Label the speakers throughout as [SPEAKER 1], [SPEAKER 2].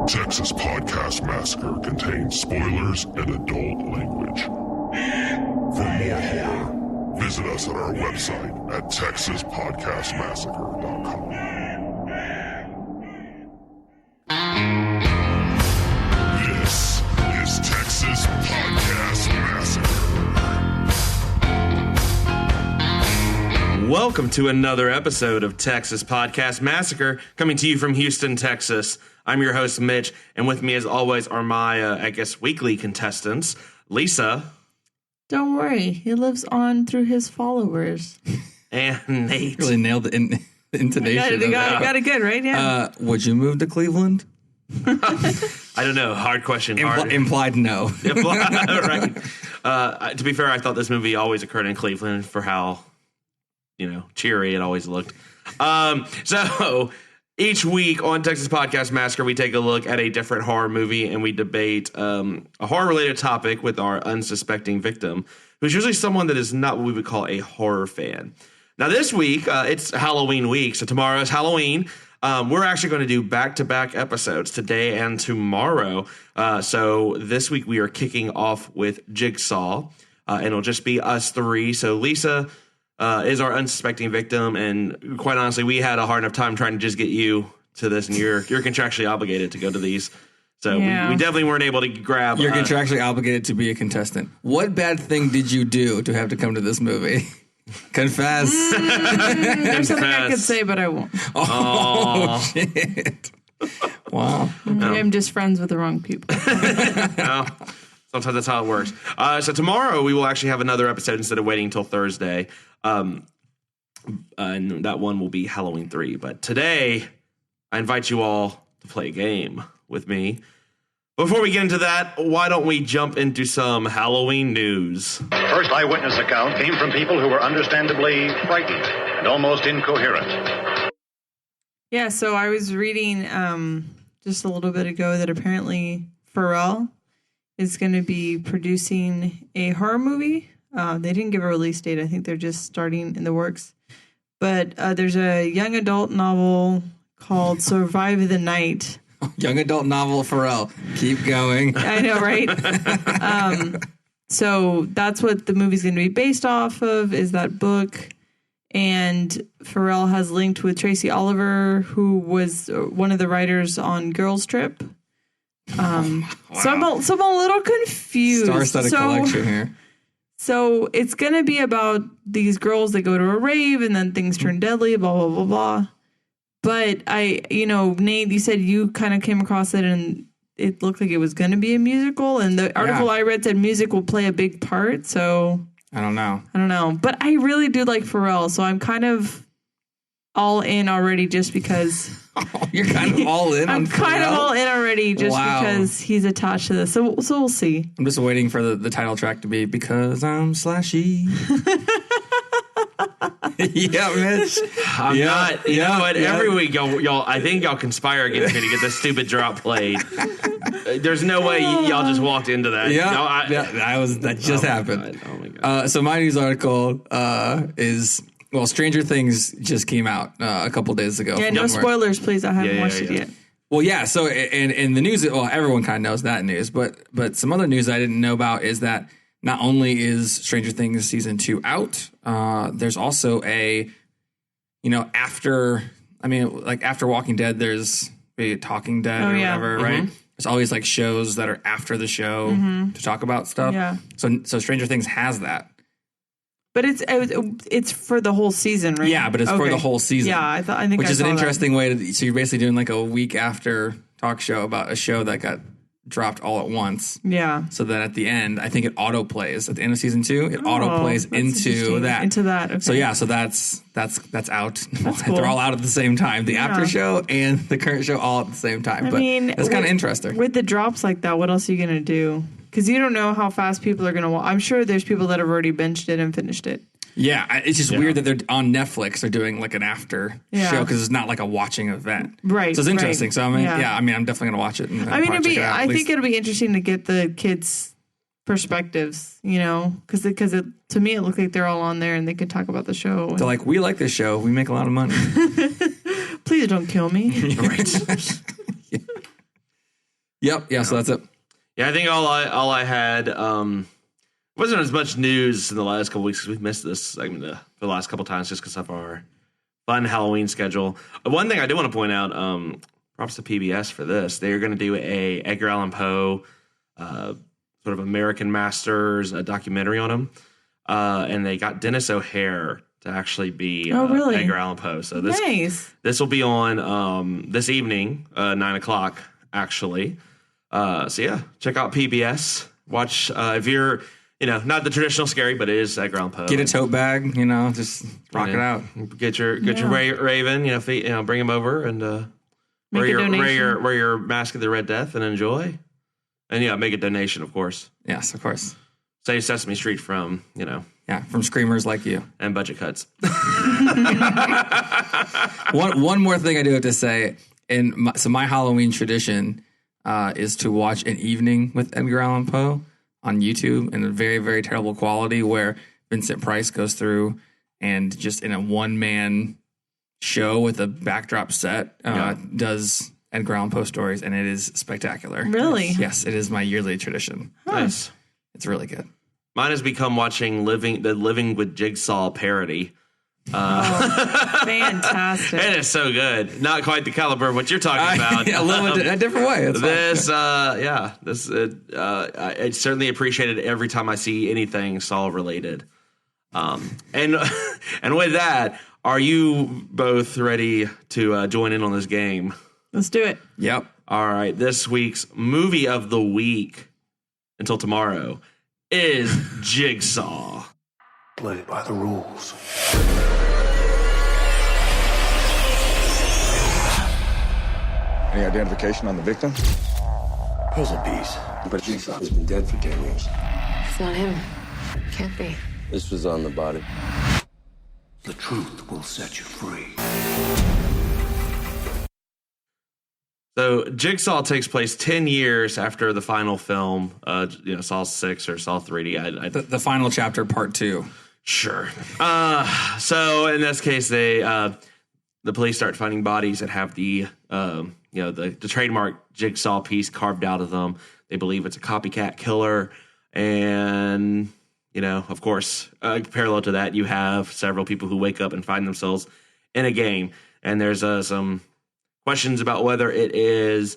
[SPEAKER 1] Texas Podcast Massacre contains spoilers and adult language. For more horror, visit us at our website at texaspodcastmassacre.com. This is Texas Podcast Massacre.
[SPEAKER 2] Welcome to another episode of Texas Podcast Massacre, coming to you from Houston, Texas. I'm your host, Mitch, and with me, as always, are my, weekly contestants, Lisa.
[SPEAKER 3] Don't worry, he lives on through his followers.
[SPEAKER 2] And Nate.
[SPEAKER 4] Really nailed the intonation.
[SPEAKER 3] Got it good, right? Yeah.
[SPEAKER 4] Would you move to Cleveland?
[SPEAKER 2] I don't know. Hard question.
[SPEAKER 4] Implied no.
[SPEAKER 2] Right. To be fair, I thought this movie always occurred in Cleveland for how, cheery it always looked. So each week on Texas Podcast Massacre, we take a look at a different horror movie and we debate a horror-related topic with our unsuspecting victim, who's usually someone that is not what we would call a horror fan. Now, this week, it's Halloween week, so tomorrow is Halloween. We're actually going to do back-to-back episodes today and tomorrow. So this week, we are kicking off with Jigsaw, and it'll just be us three. So Lisa is our unsuspecting victim, and quite honestly, we had a hard enough time trying to just get you to this, and you're contractually obligated to go to these. So
[SPEAKER 3] yeah.
[SPEAKER 2] we definitely weren't able to grab.
[SPEAKER 4] You're contractually obligated to be a contestant. What bad thing did you do to have to come to this movie? Confess.
[SPEAKER 3] There's something I could say, but I won't.
[SPEAKER 4] Oh, shit. Wow.
[SPEAKER 3] I'm just friends with the wrong people.
[SPEAKER 2] Sometimes that's how it works. So tomorrow we will actually have another episode instead of waiting until Thursday. And that one will be Halloween 3. But today, I invite you all to play a game with me. Before we get into that, why don't we jump into some Halloween news?
[SPEAKER 5] First eyewitness account came from people who were understandably frightened and almost incoherent.
[SPEAKER 3] Yeah, so I was reading just a little bit ago that apparently Pharrell is going to be producing a horror movie. They didn't give a release date. I think they're just starting in the works. But there's a young adult novel called Survive the Night.
[SPEAKER 4] Young adult novel, Pharrell. Keep going.
[SPEAKER 3] I know, right? So that's what the movie's going to be based off of, is that book. And Pharrell has linked with Tracy Oliver, who was one of the writers on Girls Trip. Wow. So I'm a little confused.
[SPEAKER 4] Star-studded collection here.
[SPEAKER 3] So it's going to be about these girls that go to a rave and then things turn deadly, blah, blah, blah, blah. But Nate, you said you kind of came across it and it looked like it was going to be a musical. And the article I read said music will play a big part. So
[SPEAKER 4] I don't know.
[SPEAKER 3] But I really do like Pharrell. So I'm kind of all in already just because.
[SPEAKER 4] You're kind of all in on Pharrell?
[SPEAKER 3] I'm kind of all in already just because he's attached to this. So we'll see.
[SPEAKER 4] I'm just waiting for the title track to be Because I'm Slashy. Yeah, Mitch.
[SPEAKER 2] I'm not. You know what? Every week, y'all, I think y'all conspire against me to get this stupid drop played. There's no way y'all just walked into that.
[SPEAKER 4] That just happened.
[SPEAKER 2] God. Oh my God.
[SPEAKER 4] So my news article is. Well, Stranger Things just came out a couple days ago.
[SPEAKER 3] Yeah, no spoilers, please. I haven't watched it yet.
[SPEAKER 4] Well, yeah. So in the news, well, everyone kind of knows that news, but some other news I didn't know about is that not only is Stranger Things season 2 out, there's also after Walking Dead, there's Talking Dead or whatever, right? There's always like shows that are after the show to talk about stuff. Yeah. So Stranger Things has that.
[SPEAKER 3] But it's for the whole season, right?
[SPEAKER 4] Yeah, but it's for the whole season.
[SPEAKER 3] Yeah, I think
[SPEAKER 4] which is an interesting way to. So you're basically doing like a week after talk show about a show that got dropped all at once. Yeah. So then at the end, I think it auto plays at the end of season 2. It auto plays into that.
[SPEAKER 3] Into that. Okay.
[SPEAKER 4] So yeah, so that's out.
[SPEAKER 3] That's cool.
[SPEAKER 4] They're all out at the same time. The after show and the current show all at the same time. But it's kind of interesting.
[SPEAKER 3] With the drops like that, what else are you gonna do? Because you don't know how fast people are going to watch. I'm sure there's people that have already binged it and finished it.
[SPEAKER 4] Yeah, it's just weird that they're on Netflix. They're doing like an after show because it's not like a watching event.
[SPEAKER 3] Right.
[SPEAKER 4] So it's interesting. Right. So I mean, I'm definitely going to watch it. And
[SPEAKER 3] I think it'll be interesting to get the kids' perspectives, because to me it looked like they're all on there and they could talk about the show.
[SPEAKER 4] They're like, we like this show. We make a lot of money.
[SPEAKER 3] Please don't kill me.
[SPEAKER 4] Right. Yep. Yeah. So that's it.
[SPEAKER 2] Yeah, I think all I had wasn't as much news in the last couple weeks because we've missed this segment for the last couple times just because of our fun Halloween schedule. One thing I do want to point out, props to PBS for this. They're going to do a Edgar Allan Poe sort of American Masters documentary on him, and they got Dennis O'Hare to actually be
[SPEAKER 3] really?
[SPEAKER 2] Edgar Allan Poe. So this will be on this evening, 9:00 actually. So yeah, check out PBS. Watch if you're not the traditional scary, but it is Edgar Allan Poe.
[SPEAKER 4] Get a tote bag, just rock it out.
[SPEAKER 2] Get your Raven, bring him over and wear your Mask of the Red Death and enjoy. And make a donation, of course.
[SPEAKER 4] Yes, of course.
[SPEAKER 2] Save Sesame Street from
[SPEAKER 4] from screamers like you
[SPEAKER 2] and budget cuts.
[SPEAKER 4] One more thing I do have to say, so my Halloween tradition is to watch An Evening with Edgar Allan Poe on YouTube in a very, very terrible quality, where Vincent Price goes through and just in a one-man show with a backdrop set does Edgar Allan Poe stories, and it is spectacular.
[SPEAKER 3] Really?
[SPEAKER 4] Yes, it is my yearly tradition.
[SPEAKER 2] Nice.
[SPEAKER 4] It's really good.
[SPEAKER 2] Mine has become watching the Living with Jigsaw parody.
[SPEAKER 3] Fantastic.
[SPEAKER 2] It is so good. Not quite the caliber of what you're talking about.
[SPEAKER 4] A little bit a different way.
[SPEAKER 2] I certainly appreciate it every time I see anything Saw related. And with that, are you both ready to join in on this game?
[SPEAKER 3] Let's do it.
[SPEAKER 4] Yep.
[SPEAKER 2] All right. This week's movie of the week until tomorrow is Jigsaw.
[SPEAKER 6] Play by the rules.
[SPEAKER 7] Any identification on the victim?
[SPEAKER 6] Puzzle piece. But Jigsaw has been dead for 10 years.
[SPEAKER 8] It's not him. Can't be.
[SPEAKER 9] This was on the body.
[SPEAKER 6] The truth will set you free.
[SPEAKER 2] So Jigsaw takes place 10 years after the final film, Saw 6 or Saw 3D.
[SPEAKER 4] The final chapter, part 2.
[SPEAKER 2] Sure. So in this case, the police start finding bodies that have the trademark Jigsaw piece carved out of them. They believe it's a copycat killer, and of course, parallel to that, you have several people who wake up and find themselves in a game, and there's some questions about whether it is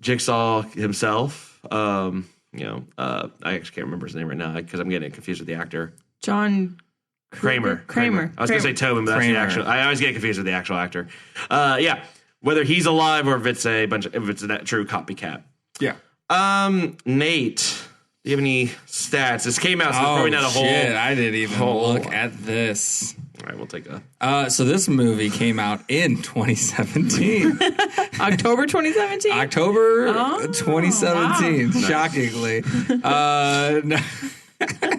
[SPEAKER 2] Jigsaw himself. I actually can't remember his name right now because I'm getting confused with the actor.
[SPEAKER 3] John
[SPEAKER 2] Kramer. I was going to say Tobin, but that's the actual. I always get confused with the actual actor. Whether he's alive or if it's that true copycat.
[SPEAKER 4] Yeah.
[SPEAKER 2] Nate, do you have any stats? This came out, so there's probably not a whole.
[SPEAKER 4] Shit, I didn't even look at this.
[SPEAKER 2] All right, we'll take a.
[SPEAKER 4] So this movie came out in 2017.
[SPEAKER 3] October 2017?
[SPEAKER 4] October 2017,
[SPEAKER 2] wow.
[SPEAKER 4] Shockingly.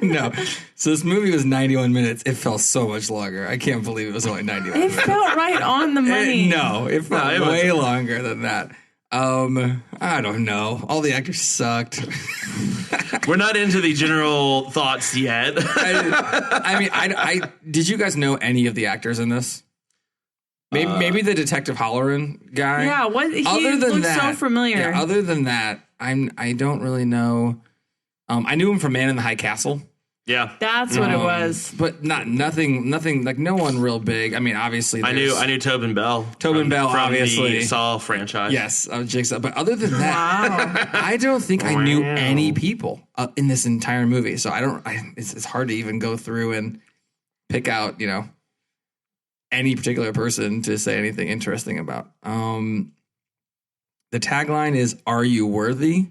[SPEAKER 4] No. So this movie was 91 minutes. It felt so much longer. I can't believe it was only 91 minutes.
[SPEAKER 3] It felt right on the money.
[SPEAKER 4] It felt way longer than that. I don't know. All the actors sucked.
[SPEAKER 2] We're not into the general thoughts yet.
[SPEAKER 4] I did you guys know any of the actors in this? Maybe the Detective Halloran guy.
[SPEAKER 3] Yeah, he looks so familiar.
[SPEAKER 4] Yeah, other than that, I don't really know. I knew him from Man in the High Castle.
[SPEAKER 2] Yeah,
[SPEAKER 3] that's what it was.
[SPEAKER 4] But nothing like no one real big. I mean, obviously,
[SPEAKER 2] I knew Tobin Bell.
[SPEAKER 4] From
[SPEAKER 2] obviously the Saw franchise.
[SPEAKER 4] Yes, Jigsaw. But other than that, I don't think I knew any people in this entire movie. So it's hard to even go through and pick out any particular person to say anything interesting about. The tagline is "Are you worthy?"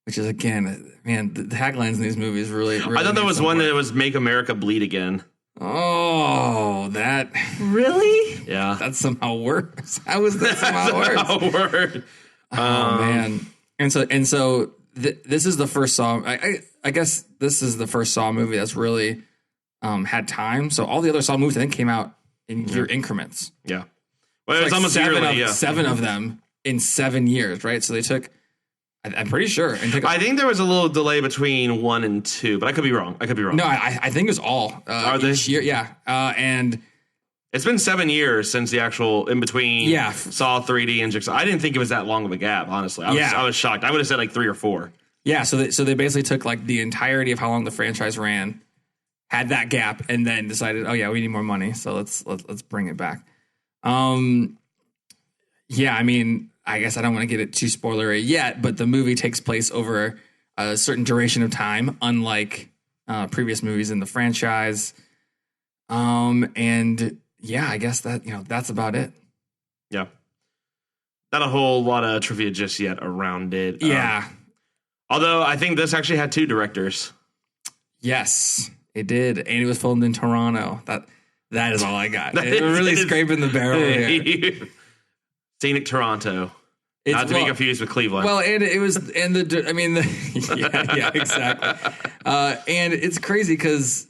[SPEAKER 4] Which is, again, man, the taglines in these movies really
[SPEAKER 2] I thought there was one that was "Make America Bleed Again."
[SPEAKER 4] Oh, that
[SPEAKER 3] really?
[SPEAKER 2] Yeah,
[SPEAKER 4] that somehow works. How is that somehow works? Oh man! And so this is the first Saw. I guess this is the first Saw movie that's really had time. So all the other Saw movies I think came out in year increments.
[SPEAKER 2] Yeah, well, it was almost
[SPEAKER 4] seven of them in 7 years, right? So they took. I'm pretty sure.
[SPEAKER 2] I think there was a little delay between 1 and 2, but I could be wrong.
[SPEAKER 4] No, I think it was all.
[SPEAKER 2] Are they?
[SPEAKER 4] Year, yeah. And
[SPEAKER 2] It's been 7 years since the actual in between Saw 3D and Jigsaw. I didn't think it was that long of a gap, honestly. I was shocked. I would have said like 3 or 4.
[SPEAKER 4] Yeah, so they basically took like the entirety of how long the franchise ran, had that gap, and then decided, oh yeah, we need more money, so let's bring it back. Yeah, I mean, I guess I don't want to get it too spoilery yet, but the movie takes place over a certain duration of time, unlike previous movies in the franchise. And yeah, I guess that's about it.
[SPEAKER 2] Yeah. Not a whole lot of trivia just yet around it.
[SPEAKER 4] Yeah.
[SPEAKER 2] Although I think this actually had 2 directors.
[SPEAKER 4] Yes, it did. And it was filmed in Toronto. That is all I got. It really scraping the barrel here.
[SPEAKER 2] Scenic Toronto. Not to be confused with Cleveland.
[SPEAKER 4] Well, and it was, and yeah, exactly. And it's crazy because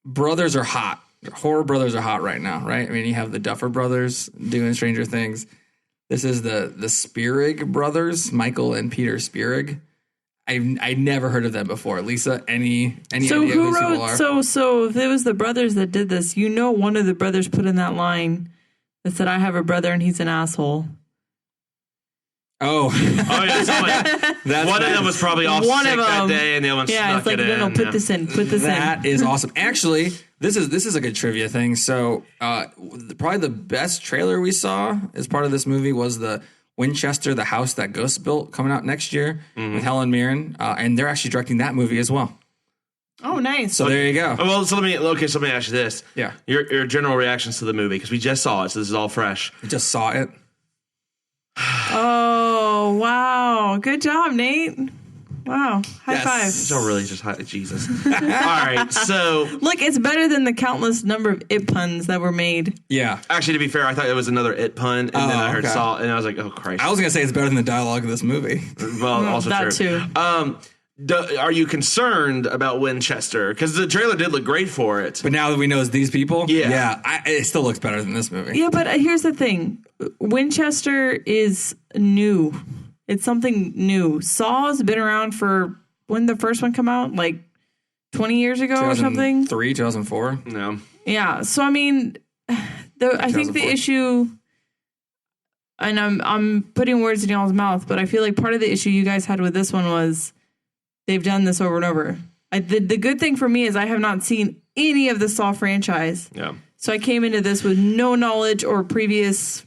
[SPEAKER 4] brothers are hot. Horror brothers are hot right now, right? I mean, you have the Duffer brothers doing Stranger Things. This is the Spierig brothers, Michael and Peter Spierig. I never heard of them before. Lisa, any idea who these people are?
[SPEAKER 3] So if it was the brothers that did this, one of the brothers put in that line that said, "I have a brother and he's an asshole."
[SPEAKER 4] Oh
[SPEAKER 2] yeah. One of them was probably off sick that day, and the other one snuck it in.
[SPEAKER 3] No, put this in.
[SPEAKER 4] That is awesome. Actually, this is a good trivia thing. So, probably the best trailer we saw as part of this movie was the Winchester, the house that Ghosts built, coming out next year with Helen Mirren, and they're actually directing that movie as well.
[SPEAKER 3] Oh, nice.
[SPEAKER 4] So there you go.
[SPEAKER 2] Well, so let me ask you this.
[SPEAKER 4] Yeah.
[SPEAKER 2] Your general reactions to the movie, because we just saw it, so this is all fresh.
[SPEAKER 4] We just saw it.
[SPEAKER 3] Oh, wow. Good job, Nate. Wow. High five.
[SPEAKER 2] So really just Jesus. All right. So
[SPEAKER 3] look, it's better than the countless number of it puns that were made.
[SPEAKER 4] Yeah.
[SPEAKER 2] Actually, to be fair, I thought it was another it pun, and then I heard Saw, and I was like, oh, Christ.
[SPEAKER 4] I was going to say it's better than the dialogue of this movie.
[SPEAKER 2] Well, also
[SPEAKER 3] that
[SPEAKER 2] true.
[SPEAKER 3] Too.
[SPEAKER 2] Are you concerned about Winchester? Because the trailer did look great for it.
[SPEAKER 4] But now that we know it's these people,
[SPEAKER 2] yeah,
[SPEAKER 4] it still looks better than this movie.
[SPEAKER 3] Yeah, but here's the thing. Winchester is new. It's something new. Saw's been around for, when did the first one come out? Like 20 years ago or something?
[SPEAKER 4] 2004?
[SPEAKER 2] No.
[SPEAKER 3] Yeah. So, I mean, I think the issue, and I'm putting words in y'all's mouth, but I feel like part of the issue you guys had with this one was they've done this over and over. The good thing for me is I have not seen any of the Saw franchise.
[SPEAKER 2] Yeah.
[SPEAKER 3] So I came into this with no knowledge or previous.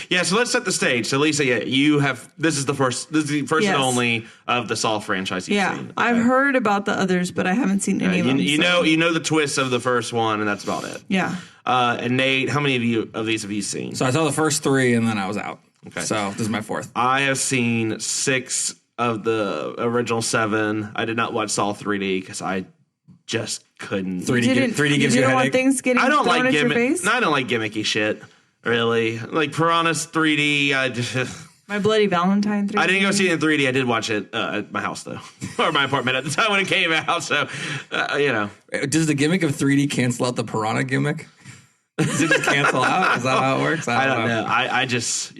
[SPEAKER 2] Yeah, so let's set the stage. So Lisa, you have this is the first yes. and only of the Saw franchise you've seen. Okay.
[SPEAKER 3] I've heard about the others, but I haven't seen any of them.
[SPEAKER 2] You know the twists of the first one, and that's about it.
[SPEAKER 3] Yeah.
[SPEAKER 2] And Nate, how many of these have you seen?
[SPEAKER 4] So I saw the first 3, and then I was out.
[SPEAKER 2] Okay.
[SPEAKER 4] So this is my 4th.
[SPEAKER 2] I have seen 6 of the original 7. I did not watch Saw 3D because I just couldn't.
[SPEAKER 4] 3D gives you a headache.
[SPEAKER 3] Things getting
[SPEAKER 2] I don't
[SPEAKER 3] thrown
[SPEAKER 2] like
[SPEAKER 3] at your face?
[SPEAKER 2] No, I don't like gimmicky shit. Really, like Piranha's 3D.
[SPEAKER 3] My Bloody Valentine 3D.
[SPEAKER 2] I didn't go see it in 3D. I did watch it at my house though, or my apartment at the time when it came out. So,
[SPEAKER 4] Does the gimmick of 3D cancel out the Piranha gimmick? Does it just cancel out? Is that how it works?
[SPEAKER 2] I don't know. I just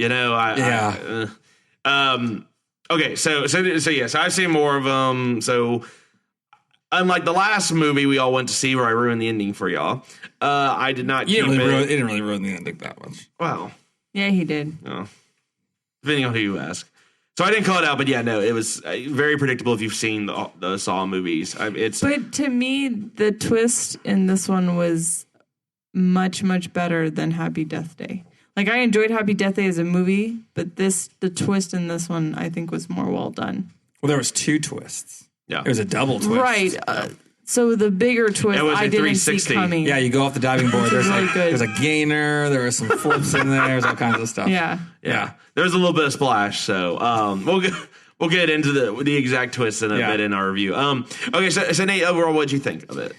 [SPEAKER 2] Okay, so yes, I've seen more of them. So, unlike the last movie we all went to see where I ruined the ending for y'all, I did not.
[SPEAKER 4] It didn't really ruin the ending that much.
[SPEAKER 2] Wow.
[SPEAKER 3] Yeah, he did.
[SPEAKER 2] Oh. Depending on who you ask. So I didn't call it out, but yeah, no, it was very predictable if you've seen the Saw movies.
[SPEAKER 3] But to me, the twist in this one was much, much better than Happy Death Day. Like, I enjoyed Happy Death Day as a movie, but the twist in this one, I think, was more well done.
[SPEAKER 4] Well, there was 2 twists.
[SPEAKER 2] Yeah.
[SPEAKER 4] It was a double twist.
[SPEAKER 3] Right. So the bigger twist, I didn't see coming.
[SPEAKER 4] Yeah, you go off the diving board. There's
[SPEAKER 3] really
[SPEAKER 4] there's a gainer. There were some flips in there. There's all kinds of stuff.
[SPEAKER 3] Yeah.
[SPEAKER 2] There was a little bit of splash. So we'll get into the exact twist in a bit in our review. Okay, so Nate, overall, what did you think of it?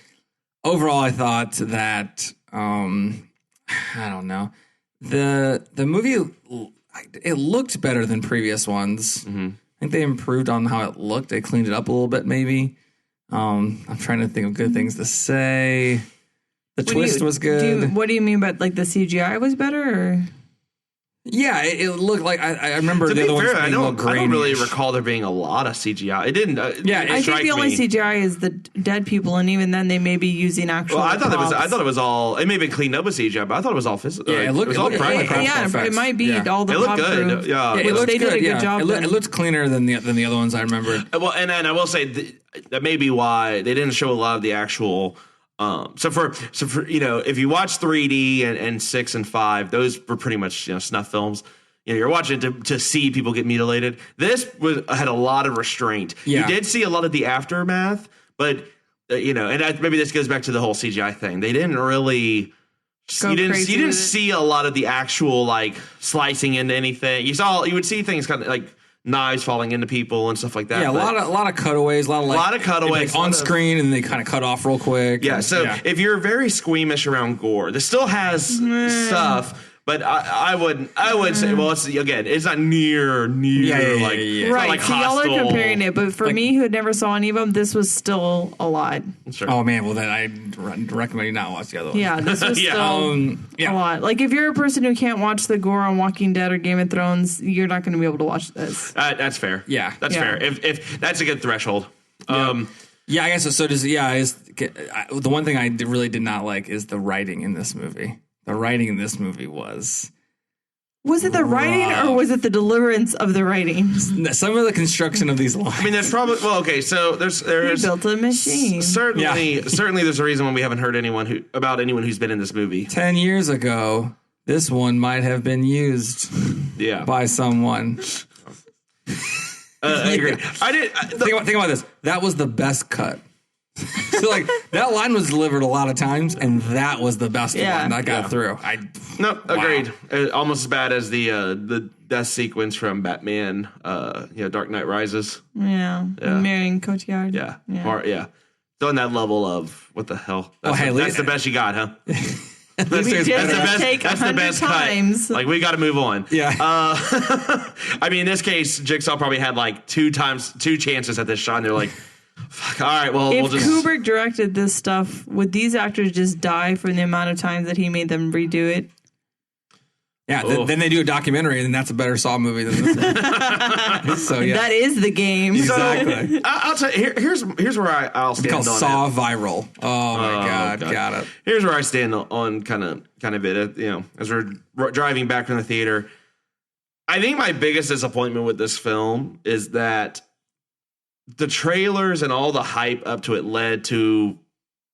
[SPEAKER 4] Overall, I thought that I don't know, the movie, it looked better than previous ones. Mm-hmm. I think they improved on how it looked. They cleaned it up a little bit, maybe. I'm trying to think of good things to say. The twist was good.
[SPEAKER 3] What do you mean by, like, the CGI was better? Or?
[SPEAKER 4] Yeah, it looked like I remember
[SPEAKER 2] To
[SPEAKER 4] the
[SPEAKER 2] be
[SPEAKER 4] other
[SPEAKER 2] fair,
[SPEAKER 4] ones
[SPEAKER 2] I
[SPEAKER 4] being all
[SPEAKER 2] don't really
[SPEAKER 4] grainy-ish.
[SPEAKER 2] recall there being a lot of CGI. It didn't.
[SPEAKER 4] Yeah,
[SPEAKER 2] it
[SPEAKER 3] I think
[SPEAKER 2] strike
[SPEAKER 3] the only
[SPEAKER 2] me.
[SPEAKER 3] CGI is the dead people, and even then they may be using actual.
[SPEAKER 2] Well, I thought
[SPEAKER 3] props.
[SPEAKER 2] it was all. It may have been cleaned up with CGI, but I thought it was all physical.
[SPEAKER 4] Yeah, it looked-
[SPEAKER 2] was all
[SPEAKER 4] it looked-
[SPEAKER 2] practical.
[SPEAKER 3] Yeah,
[SPEAKER 4] effects.
[SPEAKER 3] it might be
[SPEAKER 4] Yeah.
[SPEAKER 3] all the
[SPEAKER 2] It looked
[SPEAKER 3] pop
[SPEAKER 2] good.
[SPEAKER 3] crew.
[SPEAKER 2] Yeah,
[SPEAKER 3] it
[SPEAKER 2] it
[SPEAKER 3] looked, they did a good job.
[SPEAKER 4] It looked cleaner than the other ones I remember.
[SPEAKER 2] Well, and I will say that may be why they didn't show a lot of the actual. So for if you watch 3D and 6 and 5, those were pretty much snuff films. You're watching it to see people get mutilated. This had a lot of restraint.
[SPEAKER 4] Yeah.
[SPEAKER 2] You did see a lot of the aftermath, but and maybe this goes back to the whole CGI thing. They didn't really.
[SPEAKER 3] Go
[SPEAKER 2] You didn't
[SPEAKER 3] crazy with it.
[SPEAKER 2] see a lot of the actual like slicing into anything. You would see things kind of like knives falling into people and stuff like that.
[SPEAKER 4] Yeah, a lot of cutaways, a lot of
[SPEAKER 2] cutaways,
[SPEAKER 4] on screen, and they kind of cut off real quick.
[SPEAKER 2] Yeah,
[SPEAKER 4] and-
[SPEAKER 2] so if you're very squeamish around gore, this still has stuff, but I would say, well, it's not near like
[SPEAKER 4] yeah.
[SPEAKER 2] it's not
[SPEAKER 3] Right,
[SPEAKER 2] like
[SPEAKER 3] so y'all are
[SPEAKER 2] hostile.
[SPEAKER 3] comparing it, but for me, who had never saw any of them, this was still a lot.
[SPEAKER 2] Sure.
[SPEAKER 4] Oh man, well then I recommend you not watch the other one.
[SPEAKER 3] Yeah, this was
[SPEAKER 2] Yeah.
[SPEAKER 3] still a lot. Like if you're a person who can't watch the gore on Walking Dead or Game of Thrones, you're not going to be able to watch this.
[SPEAKER 2] That's fair.
[SPEAKER 4] Yeah.
[SPEAKER 2] that's
[SPEAKER 3] Yeah.
[SPEAKER 2] fair. If that's a good threshold.
[SPEAKER 4] Yeah, I guess so. The one thing I really did not like is the writing in this movie. The writing in this movie was
[SPEAKER 3] Was it the writing or was it the deliverance of the writing?
[SPEAKER 4] some of the construction of these lines.
[SPEAKER 2] I mean, there's probably so there's
[SPEAKER 3] They built a machine.
[SPEAKER 2] certainly there's a reason why we haven't heard anyone who's been in this movie.
[SPEAKER 4] 10 years ago, this one might have been used
[SPEAKER 2] Yeah,
[SPEAKER 4] by someone.
[SPEAKER 2] I agree.
[SPEAKER 4] Think about this. That was the best cut. So like that line was delivered a lot of times, and that was the best
[SPEAKER 3] Yeah.
[SPEAKER 4] one that got through.
[SPEAKER 2] No, agreed. Almost as bad as the death sequence from Batman, Dark Knight Rises.
[SPEAKER 3] Yeah. Marrying Cotillard.
[SPEAKER 2] Yeah. So on that level of what the hell? That's the best you got, huh? That's
[SPEAKER 3] We did
[SPEAKER 2] the
[SPEAKER 3] take
[SPEAKER 2] best
[SPEAKER 3] 100 times.
[SPEAKER 2] cut. Like we got to move on.
[SPEAKER 4] Yeah.
[SPEAKER 2] I mean, in this case, Jigsaw probably had like two chances at this shot, and they're like, "Fuck, all right, well,
[SPEAKER 3] If
[SPEAKER 2] we'll just."
[SPEAKER 3] Kubrick directed this stuff, would these actors just die from the amount of times that he made them redo it?
[SPEAKER 4] Yeah, then they do a documentary, and that's a better Saw movie than this one. So yeah,
[SPEAKER 3] That is the game.
[SPEAKER 4] exactly.
[SPEAKER 2] I'll tell you. Here's where I'll stand
[SPEAKER 4] It's called
[SPEAKER 2] on
[SPEAKER 4] Saw
[SPEAKER 2] it.
[SPEAKER 4] Viral. Oh my God, got it.
[SPEAKER 2] Here's where I stand on kind of it. As we're driving back from the theater, I think my biggest disappointment with this film is that the trailers and all the hype up to it led to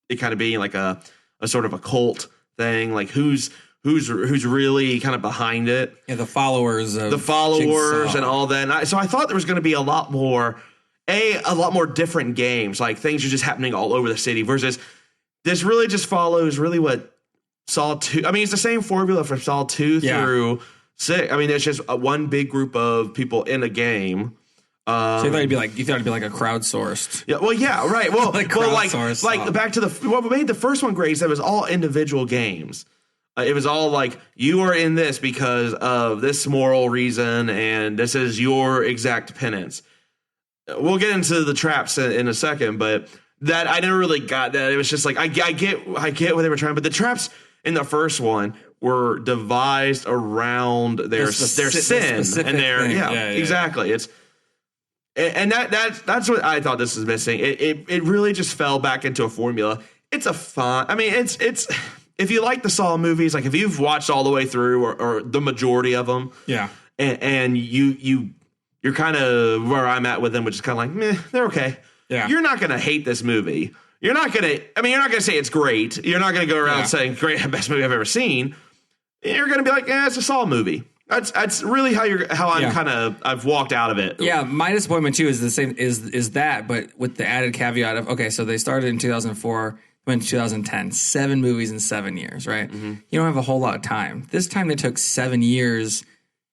[SPEAKER 2] it kind of being like a sort of a cult thing. Like who's really kind of behind it.
[SPEAKER 4] Yeah, the followers of
[SPEAKER 2] And
[SPEAKER 4] Jigsaw.
[SPEAKER 2] all that. So I thought there was going to be a lot more different games. Like things are just happening all over the city versus this really just follows really what Saw 2. I mean, it's the same formula from Saw 2 through 6. I mean, it's just one big group of people in a game.
[SPEAKER 4] So you thought it'd be like a crowdsourced.
[SPEAKER 2] Yeah, well, yeah, right. Well,
[SPEAKER 4] Like
[SPEAKER 2] like
[SPEAKER 4] crowdsourced.
[SPEAKER 2] back to what made the first one great is that it was all individual games. It was all like, you are in this because of this moral reason, and this is your exact penance. We'll get into the traps in a second, but that I never really got that. It was just like I get what they were trying, but the traps in the first one were devised around their sin and their exactly. It's and that's what I thought this was missing. It really just fell back into a formula. It's a fun. I mean, it's. If you like the Saw movies, like if you've watched all the way through or the majority of them, and you're kind of where I'm at with them, which is kind of like, meh, they're okay.
[SPEAKER 4] Yeah.
[SPEAKER 2] You're not gonna hate this movie. You're not gonna say it's great. You're not gonna go around saying great, best movie I've ever seen. You're gonna be like, it's a Saw movie. That's really how I've walked out of it.
[SPEAKER 4] Yeah, my disappointment too is the same is that, but with the added caveat of okay, so they started in 2004. Went to 2010, 7 movies in 7 years, right? Mm-hmm. You don't have a whole lot of time. This time they took 7 years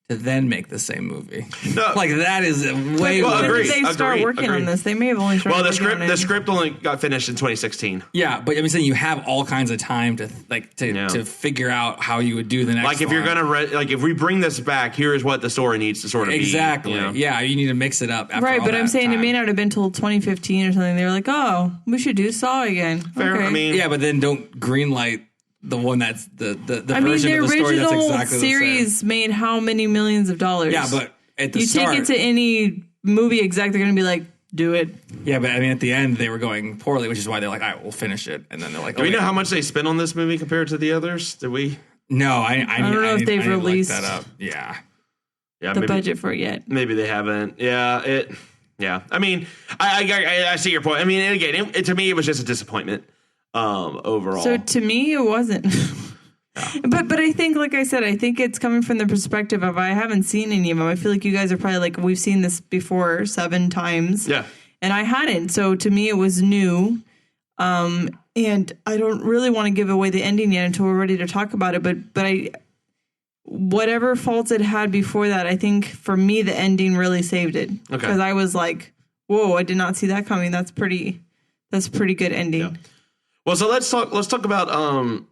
[SPEAKER 4] to then make the same movie. No, like that is way.
[SPEAKER 3] When did they start working on this? They may have only started.
[SPEAKER 2] Well, the script only got finished in 2016.
[SPEAKER 4] Yeah, but I'm saying you have all kinds of time to to figure out how you would do the next.
[SPEAKER 2] Like if you're gonna if we bring this back, here is what the story needs to sort of
[SPEAKER 4] exactly.
[SPEAKER 2] be. Exactly.
[SPEAKER 4] Yeah, you need to mix it up. After
[SPEAKER 3] right,
[SPEAKER 4] all
[SPEAKER 3] but
[SPEAKER 4] that
[SPEAKER 3] I'm saying
[SPEAKER 4] time.
[SPEAKER 3] it may not have been till 2015 or something. They were like, oh, we should do Saw again.
[SPEAKER 2] Fair.
[SPEAKER 3] Okay.
[SPEAKER 2] I mean,
[SPEAKER 4] yeah, but then don't greenlight the one that's the
[SPEAKER 3] I mean,
[SPEAKER 4] version
[SPEAKER 3] the
[SPEAKER 4] of the story that's
[SPEAKER 3] original
[SPEAKER 4] exactly
[SPEAKER 3] series made how many millions of dollars?
[SPEAKER 4] Yeah, but at the
[SPEAKER 3] you
[SPEAKER 4] start,
[SPEAKER 3] take it to any movie exec, they're going to be like, do it.
[SPEAKER 4] Yeah, but I mean, at the end, they were going poorly, which is why they're like, all right, we'll finish it. And then they're like,
[SPEAKER 2] do we know how much they spent on this movie compared to the others? Did we?
[SPEAKER 4] No, I
[SPEAKER 3] don't know if they've released
[SPEAKER 4] that up. Yeah.
[SPEAKER 2] Yeah,
[SPEAKER 3] the
[SPEAKER 2] maybe,
[SPEAKER 3] budget for it yet.
[SPEAKER 2] Maybe they haven't. Yeah, I mean, I see your point. I mean, and again, to me, it was just a disappointment overall.
[SPEAKER 3] So to me, it wasn't. But I think, like I said, I think it's coming from the perspective of I haven't seen any of them. I feel like you guys are probably like, we've seen this before 7 times.
[SPEAKER 2] Yeah.
[SPEAKER 3] And I hadn't. So to me, it was new. And I don't really want to give away the ending yet until we're ready to talk about it. But whatever faults it had before that, I think for me, the ending really saved it.
[SPEAKER 2] Okay.
[SPEAKER 3] Because I was like, whoa, I did not see that coming. That's pretty good ending.
[SPEAKER 2] Yeah. Well, so let's talk about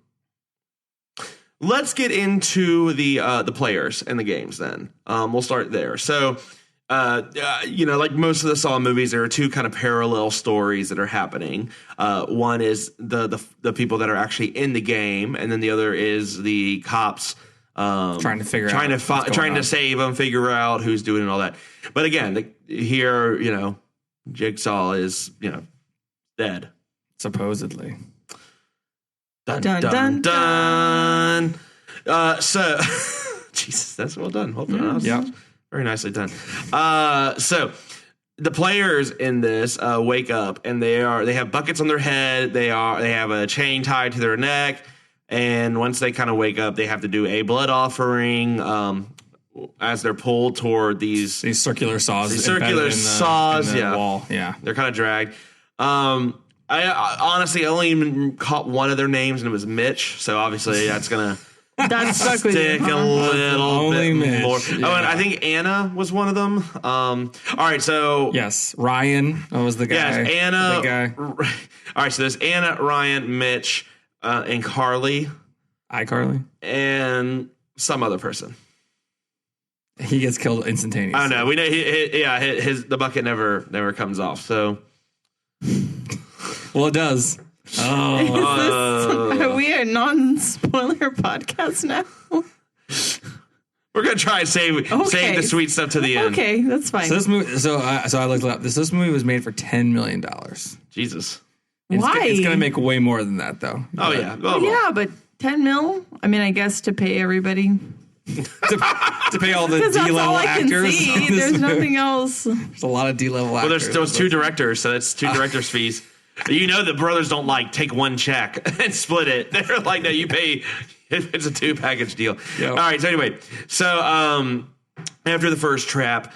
[SPEAKER 2] let's get into the players and the games then. We'll start there. So, like most of the Saw movies, there are 2 kind of parallel stories that are happening. One is the people that are actually in the game, and then the other is the cops trying to save them, figure out who's doing all that. But again, here, Jigsaw is dead,
[SPEAKER 4] supposedly.
[SPEAKER 2] Dun, dun, dun, dun. So, Jesus, that's well done. Well done.
[SPEAKER 4] Yeah.
[SPEAKER 2] Very nicely done. So the players in this wake up and they have buckets on their head. They have a chain tied to their neck. And once they kind of wake up, they have to do a blood offering as they're pulled toward these
[SPEAKER 4] circular saws.
[SPEAKER 2] These circular saws.
[SPEAKER 4] In the wall. Yeah.
[SPEAKER 2] They're kind of dragged. I honestly only even caught one of their names, and it was Mitch. So obviously that's gonna stick a little bit more.
[SPEAKER 4] Yeah.
[SPEAKER 2] Oh, and I think Anna was one of them. All right, so
[SPEAKER 4] yes, Ryan was the guy.
[SPEAKER 2] Yes, Anna.
[SPEAKER 4] The guy.
[SPEAKER 2] All right, so there's Anna, Ryan, Mitch, and Carly.
[SPEAKER 4] iCarly,
[SPEAKER 2] and some other person.
[SPEAKER 4] He gets killed instantaneously.
[SPEAKER 2] I don't know. We know the bucket never comes off. So.
[SPEAKER 4] Well, it does.
[SPEAKER 3] Are we a non-spoiler podcast now?
[SPEAKER 2] We're gonna try and save the sweet stuff to the end.
[SPEAKER 3] Okay, that's fine.
[SPEAKER 4] So this movie. So I looked it up. This movie was made for $10 million.
[SPEAKER 2] Jesus.
[SPEAKER 3] Why?
[SPEAKER 4] It's gonna make way more than that, though.
[SPEAKER 2] Oh yeah.
[SPEAKER 3] Yeah, but 10 mil. I mean, I guess to pay everybody.
[SPEAKER 4] to pay all the
[SPEAKER 3] D-level
[SPEAKER 4] actors.
[SPEAKER 3] That's all I can see. There's nothing else.
[SPEAKER 4] There's a lot of D-level actors.
[SPEAKER 2] Well, there's 2 directors, so that's 2 directors' fees. The brothers don't take one check and split it. They're like, no, you pay. It's a 2-package deal. Yep. All right. So anyway, after the first trap,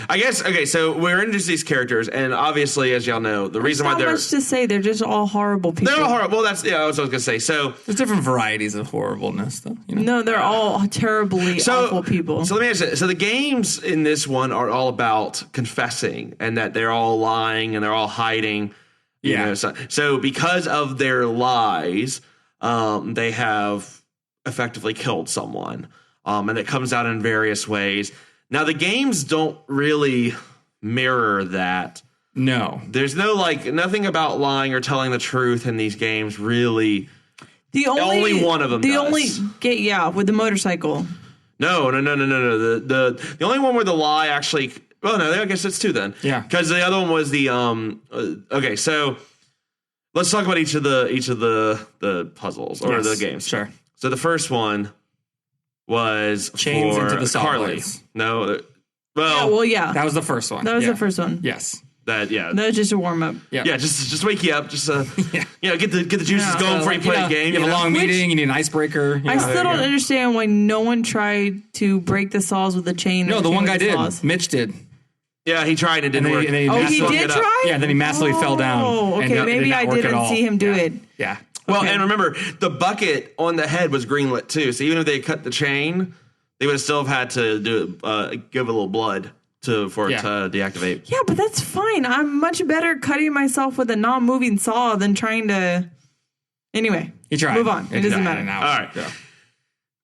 [SPEAKER 2] I guess, okay, so we're introduced these characters, and obviously, as y'all know, the reason why
[SPEAKER 3] they're... There's not much to say. They're just all horrible people.
[SPEAKER 2] They're all horrible. Well, that's what I was going to say. So
[SPEAKER 4] there's different varieties of horribleness, though.
[SPEAKER 3] No, they're all terribly awful people.
[SPEAKER 2] So let me ask you, so the games in this one are all about confessing, and that they're all lying, and they're all hiding. So because of their lies, they have effectively killed someone, and it comes out in various ways. Now, the games don't really mirror that.
[SPEAKER 4] No.
[SPEAKER 2] There's nothing about lying or telling the truth in these games, really. Only one of them does.
[SPEAKER 3] With the motorcycle.
[SPEAKER 2] No. The only one where the lie actually... Well, no, I guess it's 2 then.
[SPEAKER 4] Yeah.
[SPEAKER 2] Because the other one was the... okay, so let's talk about each of the puzzles or the games.
[SPEAKER 4] Sure.
[SPEAKER 2] So the first one... was
[SPEAKER 4] chains
[SPEAKER 2] for
[SPEAKER 4] into the
[SPEAKER 2] Carly.
[SPEAKER 4] Place.
[SPEAKER 2] No,
[SPEAKER 4] that was the first one.
[SPEAKER 3] That was the first one.
[SPEAKER 4] Yes,
[SPEAKER 3] that was just a warm up.
[SPEAKER 2] Yeah, just wake you up, just get the juices going before you play a game.
[SPEAKER 4] You have a long meeting, you need an icebreaker.
[SPEAKER 3] I still don't understand why no one tried to break the saws with a chain.
[SPEAKER 4] No, the one guy did. Mitch did.
[SPEAKER 2] Yeah, he tried and it didn't work.
[SPEAKER 3] He did try?
[SPEAKER 4] Yeah, then he massively fell down.
[SPEAKER 3] Oh, okay, maybe I didn't see him do it.
[SPEAKER 4] Yeah.
[SPEAKER 2] Well, and remember, the bucket on the head was greenlit too. So even if they cut the chain, they would have still have had to give a little blood for it to deactivate.
[SPEAKER 3] Yeah, but that's fine. I'm much better cutting myself with a non-moving saw than trying to. Anyway,
[SPEAKER 4] he tried.
[SPEAKER 3] Move on. It doesn't matter.
[SPEAKER 2] All right. Yeah.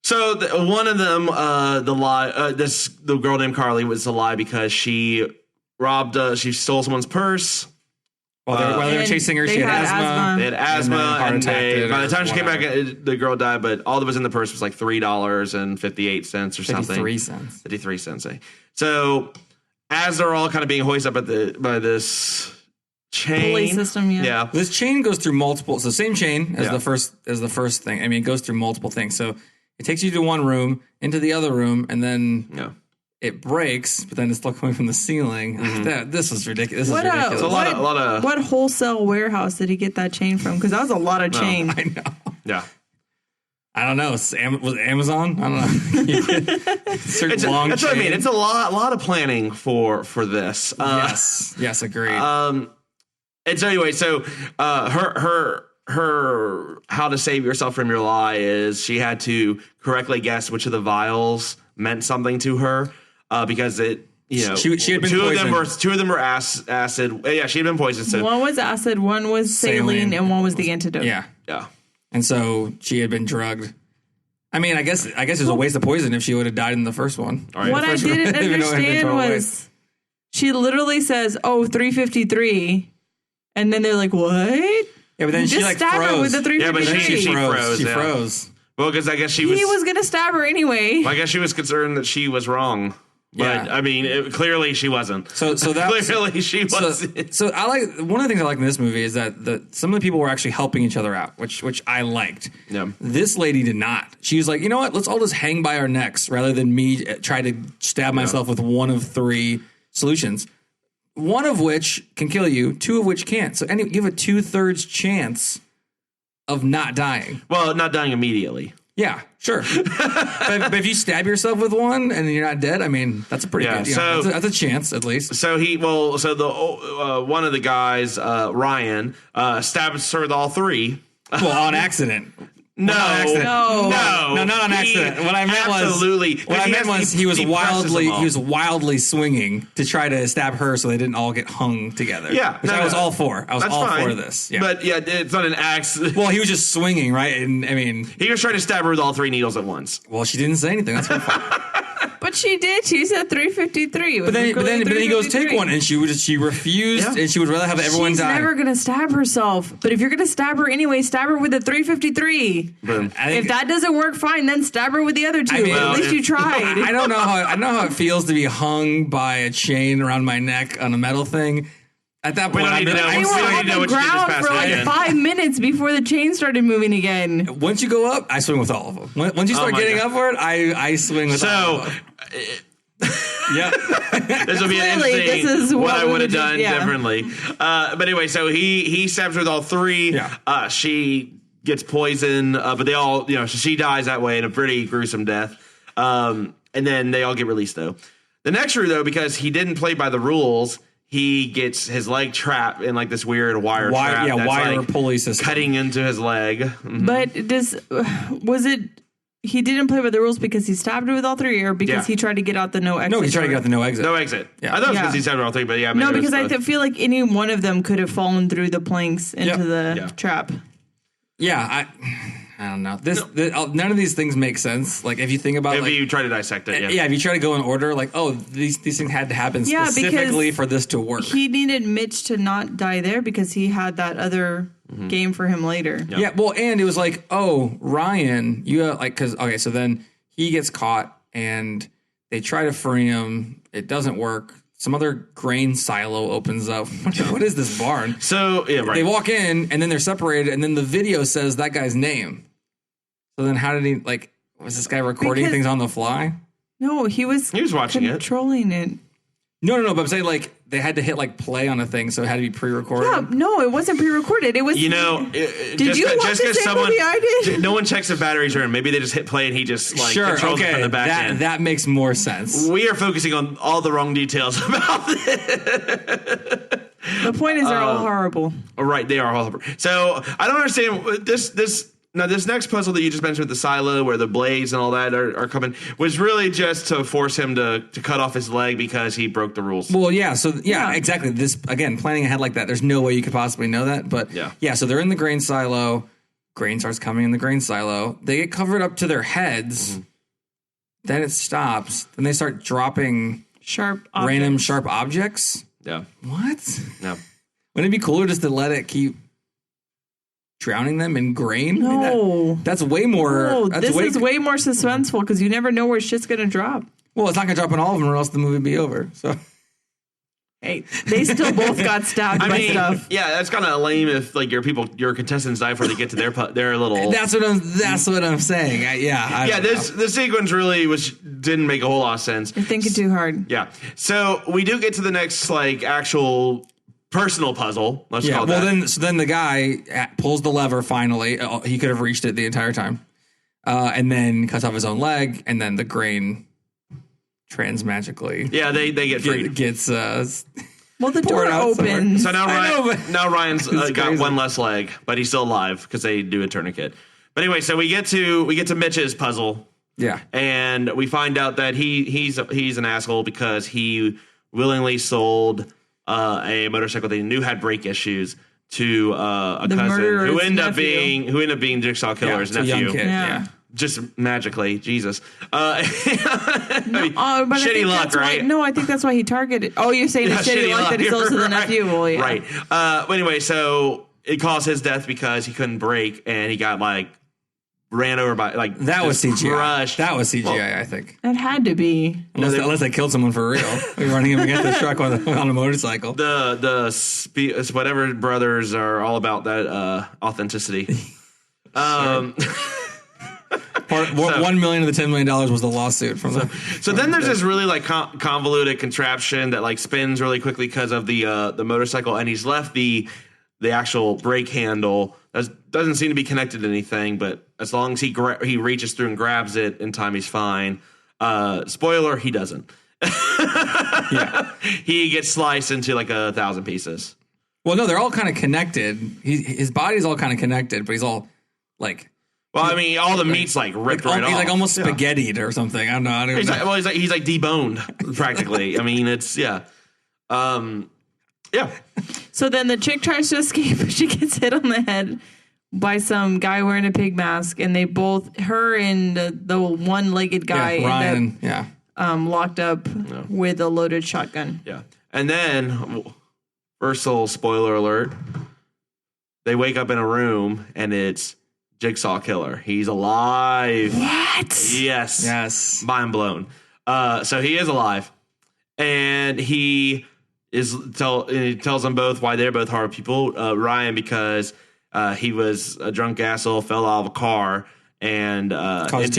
[SPEAKER 2] So one of them, the lie, the girl named Carly was the lie because she robbed, she stole someone's purse.
[SPEAKER 4] While they were chasing her, she had asthma.
[SPEAKER 2] They had asthma,
[SPEAKER 4] and
[SPEAKER 2] by the time she came back, the girl died. But all that was in the purse was like $3.58 or something.
[SPEAKER 4] 53 cents.
[SPEAKER 2] 53 cents. So as they're all kind of being hoisted up by this chain
[SPEAKER 3] pulley system,
[SPEAKER 2] yeah.
[SPEAKER 4] This chain goes through multiple. So same chain as the first thing. I mean, it goes through multiple things. So it takes you to one room, into the other room, and then it breaks, but then it's still coming from the ceiling. This is ridiculous. This is ridiculous.
[SPEAKER 2] A lot of
[SPEAKER 3] what wholesale warehouse did he get that chain from? Because that was a lot of chain.
[SPEAKER 4] I know.
[SPEAKER 2] Yeah.
[SPEAKER 4] I don't know. Was it Amazon? I don't know.
[SPEAKER 2] That's what I mean. It's a lot of planning for this.
[SPEAKER 4] Yes, agreed.
[SPEAKER 2] And so anyway, her how to save yourself from your lie is she had to correctly guess which of the vials meant something to her. Because she had been poisoned. Two of them were acid. Yeah, she had been poisoned. So
[SPEAKER 3] one was acid, one was saline, and one was the antidote.
[SPEAKER 4] Yeah.
[SPEAKER 2] Yeah.
[SPEAKER 4] And so she had been drugged. I mean, I guess it was a waste of poison if she would have died in the first one.
[SPEAKER 3] What I didn't understand was she literally says, 353. And then they're like, what?
[SPEAKER 4] Yeah, but then she like
[SPEAKER 3] stab
[SPEAKER 4] froze.
[SPEAKER 3] her with the 353.
[SPEAKER 2] Yeah, but she froze. Well, because I guess he
[SPEAKER 3] was going to stab her anyway.
[SPEAKER 2] I guess she was concerned that she was wrong. But I mean, clearly she wasn't.
[SPEAKER 4] So that
[SPEAKER 2] clearly she wasn't.
[SPEAKER 4] So I like one of the things I like in this movie is that some of the people were actually helping each other out, which I liked.
[SPEAKER 2] Yeah.
[SPEAKER 4] This lady did not. She was like, you know what? Let's all just hang by our necks rather than me try to stab myself with one of three solutions. One of which can kill you, two of which can't. So you have a 2/3 chance of not dying.
[SPEAKER 2] Well, not dying immediately.
[SPEAKER 4] Yeah, sure. but if you stab yourself with one and you're not dead, I mean, that's a pretty good. That's a chance at least.
[SPEAKER 2] So the one of the guys, Ryan, stabs her with all three.
[SPEAKER 4] Well, on accident.
[SPEAKER 2] No,
[SPEAKER 4] not on accident. What I meant was he was wildly swinging to try to stab her, so they didn't all get hung together.
[SPEAKER 2] Yeah,
[SPEAKER 4] which I was all for. I was all for this. Yeah.
[SPEAKER 2] But yeah, it's not an accident.
[SPEAKER 4] Well, he was just swinging, right? And I mean,
[SPEAKER 2] he was trying to stab her with all three needles at once.
[SPEAKER 4] Well, she didn't say anything. That's her fault.
[SPEAKER 3] But she did. She said 353.
[SPEAKER 4] But then he goes, take one, and she refused, and she would rather have everyone die.
[SPEAKER 3] She's never gonna stab herself. But if you're gonna stab her anyway, stab her with a 353. If that doesn't work, fine. Then stab her with the other two. At least you tried.
[SPEAKER 4] I don't know how it feels to be hung by a chain around my neck on a metal thing. At that point,
[SPEAKER 3] they were on the ground for like 5 minutes before the chain started moving again.
[SPEAKER 4] Once you go up, I swing with all of them. Once you start getting up for it, I swing with all of them. Yeah,
[SPEAKER 2] this will be interesting. This is what I would have done differently. But anyway, so he stabs her with all three.
[SPEAKER 4] Yeah.
[SPEAKER 2] She gets poisoned, but they all, she dies that way in a pretty gruesome death. And then they all get released though. The next route though, because he didn't play by the rules, he gets his leg trapped in like this weird wire trap.
[SPEAKER 4] Yeah, wire pulley system
[SPEAKER 2] cutting into his leg. Mm-hmm.
[SPEAKER 3] But he didn't play by the rules because he stabbed her with all three, or because he tried to get out the no exit?
[SPEAKER 4] No, he tried to get out the no exit.
[SPEAKER 2] No exit. Yeah. I thought it was because he stabbed her with all three, but yeah.
[SPEAKER 3] No, because I feel like any one of them could have fallen through the planks into the trap.
[SPEAKER 4] Yeah, I don't know. None of these things make sense. Like if you think about,
[SPEAKER 2] if you try to dissect it,
[SPEAKER 4] if you try to go in order, like these things had to happen specifically for this to work.
[SPEAKER 3] He needed Mitch to not die there because he had that other game for him later.
[SPEAKER 2] Yep.
[SPEAKER 4] Yeah, well, and it was like, Ryan, you so then he gets caught and they try to free him. It doesn't work. Some other grain silo opens up. What is this barn?
[SPEAKER 2] So
[SPEAKER 4] they walk in and then they're separated, and then the video says that guy's name. So then how did he, was this guy recording things on the fly?
[SPEAKER 3] No, he was
[SPEAKER 2] watching
[SPEAKER 3] controlling it.
[SPEAKER 4] No, but I'm saying they had to hit play on a thing, so it had to be pre-recorded.
[SPEAKER 3] Yeah, no, it wasn't pre-recorded. It was.
[SPEAKER 2] Did
[SPEAKER 3] you watch the same movie I did?
[SPEAKER 2] No one checks if batteries are in. Maybe they just hit play and he just controls it from the back end.
[SPEAKER 4] That makes more sense.
[SPEAKER 2] We are focusing on all the wrong details about it.
[SPEAKER 3] The point is they're all horrible.
[SPEAKER 2] Right, they are horrible. So I don't understand this. Now, this next puzzle that you just mentioned with the silo, where the blades and all that are coming, was really just to force him to cut off his leg because he broke the rules.
[SPEAKER 4] Well, yeah. So, exactly. This, again, planning ahead like that, there's no way you could possibly know that. But, so they're in the grain silo. Grain starts coming in the grain silo. They get covered up to their heads. Mm-hmm. Then it stops. Then they start dropping
[SPEAKER 3] sharp
[SPEAKER 4] objects. Yeah. What?
[SPEAKER 2] No.
[SPEAKER 4] Wouldn't it be cooler just to let it keep drowning them in grain?
[SPEAKER 3] No.
[SPEAKER 4] That's way more.
[SPEAKER 3] No,
[SPEAKER 4] that's
[SPEAKER 3] this is way more suspenseful because you never know where shit's going to drop.
[SPEAKER 4] Well, it's not going to drop on all of them or else the movie would be over. So.
[SPEAKER 3] Hey, they still both got stabbed by stuff.
[SPEAKER 2] Yeah, that's kind of lame if like your contestants die before they get to their little.
[SPEAKER 4] That's what I'm saying.
[SPEAKER 2] This sequence really didn't make a whole lot of sense.
[SPEAKER 3] You're thinking too hard.
[SPEAKER 2] Yeah, so we do get to the next like actual personal puzzle. Let's call it that.
[SPEAKER 4] Then the guy pulls the lever. Finally, he could have reached it the entire time, and then cuts off his own leg, and then the grain. Transmagically,
[SPEAKER 2] they get free.
[SPEAKER 4] Gets
[SPEAKER 3] well, the door opens.
[SPEAKER 2] So now Ryan's got one less leg, but he's still alive because they do a tourniquet. But anyway, so we get to Mitch's puzzle.
[SPEAKER 4] Yeah,
[SPEAKER 2] and we find out that he's an asshole because he willingly sold a motorcycle that he knew had brake issues to a cousin who ended up being Jigsaw Killer's nephew.
[SPEAKER 4] Young kid.
[SPEAKER 3] Yeah.
[SPEAKER 2] Just magically, Jesus.
[SPEAKER 3] Shitty
[SPEAKER 2] luck, right?
[SPEAKER 3] I think that's why he targeted. Oh, you're saying it's shitty luck that he sells to the nephew? Well, yeah.
[SPEAKER 2] Right. But anyway, so it caused his death because he couldn't brake and he got ran over by
[SPEAKER 4] that was CGI.
[SPEAKER 2] Crushed.
[SPEAKER 4] That was CGI, I think.
[SPEAKER 3] That had to be.
[SPEAKER 4] Unless they killed someone for real. Running him against the truck on a motorcycle.
[SPEAKER 2] The whatever brothers are all about that authenticity.
[SPEAKER 4] $1 million of the $10 million was the lawsuit from them.
[SPEAKER 2] So then there's this really convoluted contraption that spins really quickly because of the motorcycle, and he's left the actual brake handle doesn't seem to be connected to anything, but as long as he reaches through and grabs it in time, he's fine. Spoiler: he doesn't. He gets sliced into 1,000 pieces.
[SPEAKER 4] Well, no, they're all kind of connected. His body's all kind of connected, but he's all
[SPEAKER 2] Well, I mean, all the meat's ripped right off.
[SPEAKER 4] He's almost spaghettied or something. I don't know.
[SPEAKER 2] He's deboned practically. I mean, it's yeah.
[SPEAKER 3] So then the chick tries to escape, but she gets hit on the head by some guy wearing a pig mask, and they both, her and the one-legged guy,
[SPEAKER 4] Ryan,
[SPEAKER 3] locked up with a loaded shotgun.
[SPEAKER 2] Yeah, and then first little spoiler alert: they wake up in a room, and it's Jigsaw Killer. He's alive.
[SPEAKER 3] What?
[SPEAKER 2] Yes. Mind blown. So he is alive, and he tells them both why they're both horrible people. Ryan because he was a drunk asshole, fell out of a car, and
[SPEAKER 4] caused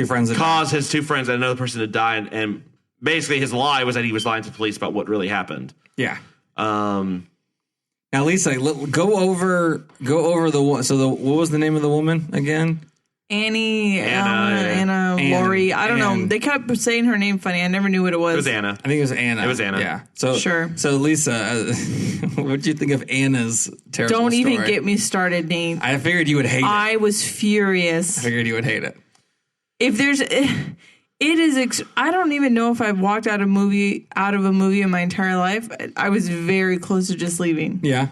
[SPEAKER 4] his two friends and another person to die. And basically, his lie was that he was lying to the police about what really happened. Yeah. Now, Lisa, go over the one. So what was the name of the woman again?
[SPEAKER 3] Anna, Lori. I don't know. They kept saying her name funny. I never knew what it was.
[SPEAKER 2] It was Anna.
[SPEAKER 4] I think it was Anna.
[SPEAKER 2] It was Anna.
[SPEAKER 4] Yeah. So
[SPEAKER 3] sure.
[SPEAKER 4] So Lisa, what did you think of Anna's terrible
[SPEAKER 3] Don't
[SPEAKER 4] story?
[SPEAKER 3] even get me started, Nate.
[SPEAKER 4] I figured you would hate it.
[SPEAKER 3] I was furious.
[SPEAKER 4] I figured you would hate it.
[SPEAKER 3] If there's, it is. I don't even know if I've walked out of a movie in my entire life. I was very close to just leaving.
[SPEAKER 4] Yeah.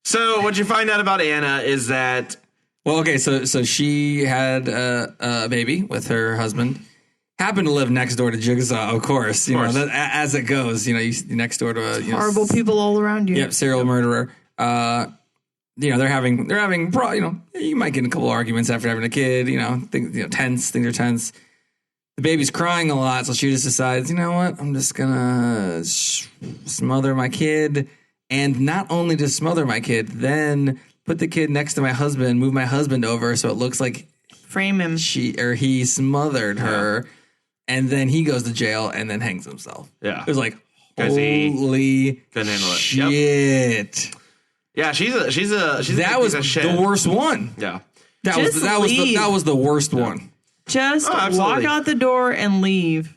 [SPEAKER 2] So what you find out about Anna is that.
[SPEAKER 4] Well, okay, so she had a baby with her husband. Happened to live next door to Jigsaw, of course. You know, as it goes. You know, you next door to
[SPEAKER 3] horrible people all around you.
[SPEAKER 4] Yep, serial murderer. They're having. You might get in a couple arguments after having a kid. Things are tense. The baby's crying a lot, so she just decides, you know what? I'm just gonna smother my kid, and not only just smother my kid, then put the kid next to my husband, move my husband over so it looks like
[SPEAKER 3] frame him.
[SPEAKER 4] He smothered her, and then he goes to jail and then hangs himself.
[SPEAKER 2] Yeah,
[SPEAKER 4] it was holy
[SPEAKER 2] couldn't handle it.
[SPEAKER 4] Shit.
[SPEAKER 2] Yep. Yeah, she's
[SPEAKER 4] that was the worst one.
[SPEAKER 2] Yeah,
[SPEAKER 4] that was the worst one.
[SPEAKER 3] Just walk out the door and leave.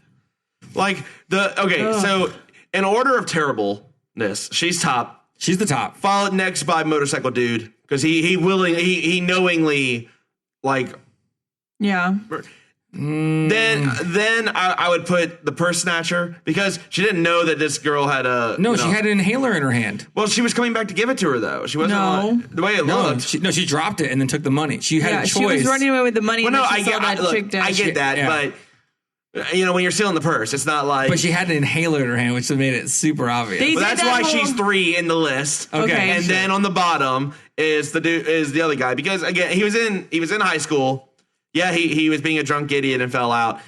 [SPEAKER 2] So in order of terribleness, she's top.
[SPEAKER 4] She's the top.
[SPEAKER 2] Followed next by motorcycle dude because he knowingly
[SPEAKER 3] yeah.
[SPEAKER 2] Then I would put the purse snatcher because she didn't know that this girl had
[SPEAKER 4] she had an inhaler in her hand.
[SPEAKER 2] Well, she was coming back to give it to her though. She wasn't the way it looked.
[SPEAKER 4] She dropped it and then took the money. She had a choice.
[SPEAKER 3] She was running away with the money.
[SPEAKER 2] Well, no, I get that, but You know, when you're stealing the purse, it's not like.
[SPEAKER 4] But she had an inhaler in her hand, which made it super obvious.
[SPEAKER 2] But that's why she's 3 in the list.
[SPEAKER 4] Okay.
[SPEAKER 2] And then on the bottom is the other guy, because again he was in high school. Yeah, he was being a drunk idiot and fell out.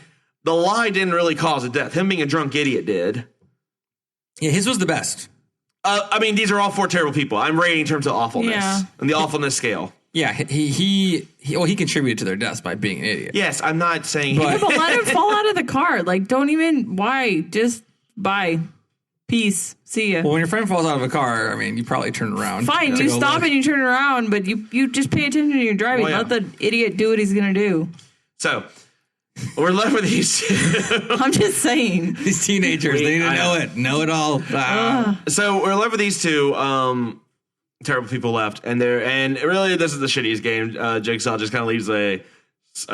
[SPEAKER 2] The lie didn't really cause a death. Him being a drunk idiot did.
[SPEAKER 4] Yeah, his was the best.
[SPEAKER 2] I mean, these are all 4 terrible people. I'm rating in terms of awfulness and the awfulness scale.
[SPEAKER 4] Yeah, he contributed to their deaths by being an idiot.
[SPEAKER 2] Yes, I'm not saying.
[SPEAKER 3] But let him fall out of the car. Like, don't even. Why? Just bye. Peace. See ya.
[SPEAKER 4] Well, when your friend falls out of a car, I mean, you probably turn around.
[SPEAKER 3] Fine, you stop and you turn around, but you just pay attention to your driving.
[SPEAKER 2] Well, yeah.
[SPEAKER 3] Let the idiot do what he's gonna do.
[SPEAKER 2] So we're left with these 2.
[SPEAKER 3] I'm just saying.
[SPEAKER 4] These teenagers, they need to know it all.
[SPEAKER 2] So we're left with these 2 terrible people left, and really this is the shittiest game. Jigsaw just kind of leaves a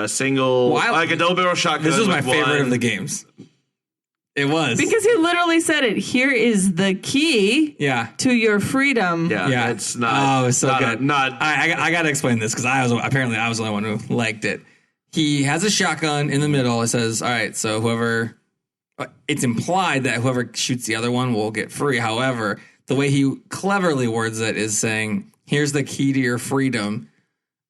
[SPEAKER 2] single, like a double barrel shotgun.
[SPEAKER 4] This was my favorite of the games. It was
[SPEAKER 3] because he literally said it. Here is the key. To your freedom.
[SPEAKER 2] Yeah. It's not.
[SPEAKER 4] Oh, it's so good.
[SPEAKER 2] I
[SPEAKER 4] got to explain this because I was the only one who liked it. He has a shotgun in the middle. It says, "All right, so whoever." It's implied that whoever shoots the other one will get free. However, the way he cleverly words it is saying, "Here's the key to your freedom."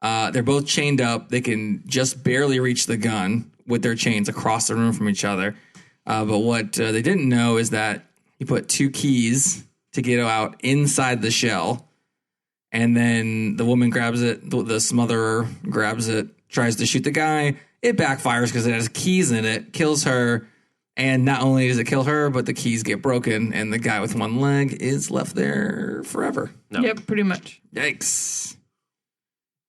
[SPEAKER 4] They're both chained up. They can just barely reach the gun with their chains across the room from each other. But what they didn't know is that he put 2 keys to get out inside the shell. And then the woman grabs it. The smotherer grabs it, tries to shoot the guy. It backfires because it has keys in it, kills her. And not only does it kill her, but the keys get broken. And the guy with 1 leg is left there forever.
[SPEAKER 2] No.
[SPEAKER 3] Yep, pretty much.
[SPEAKER 4] Yikes.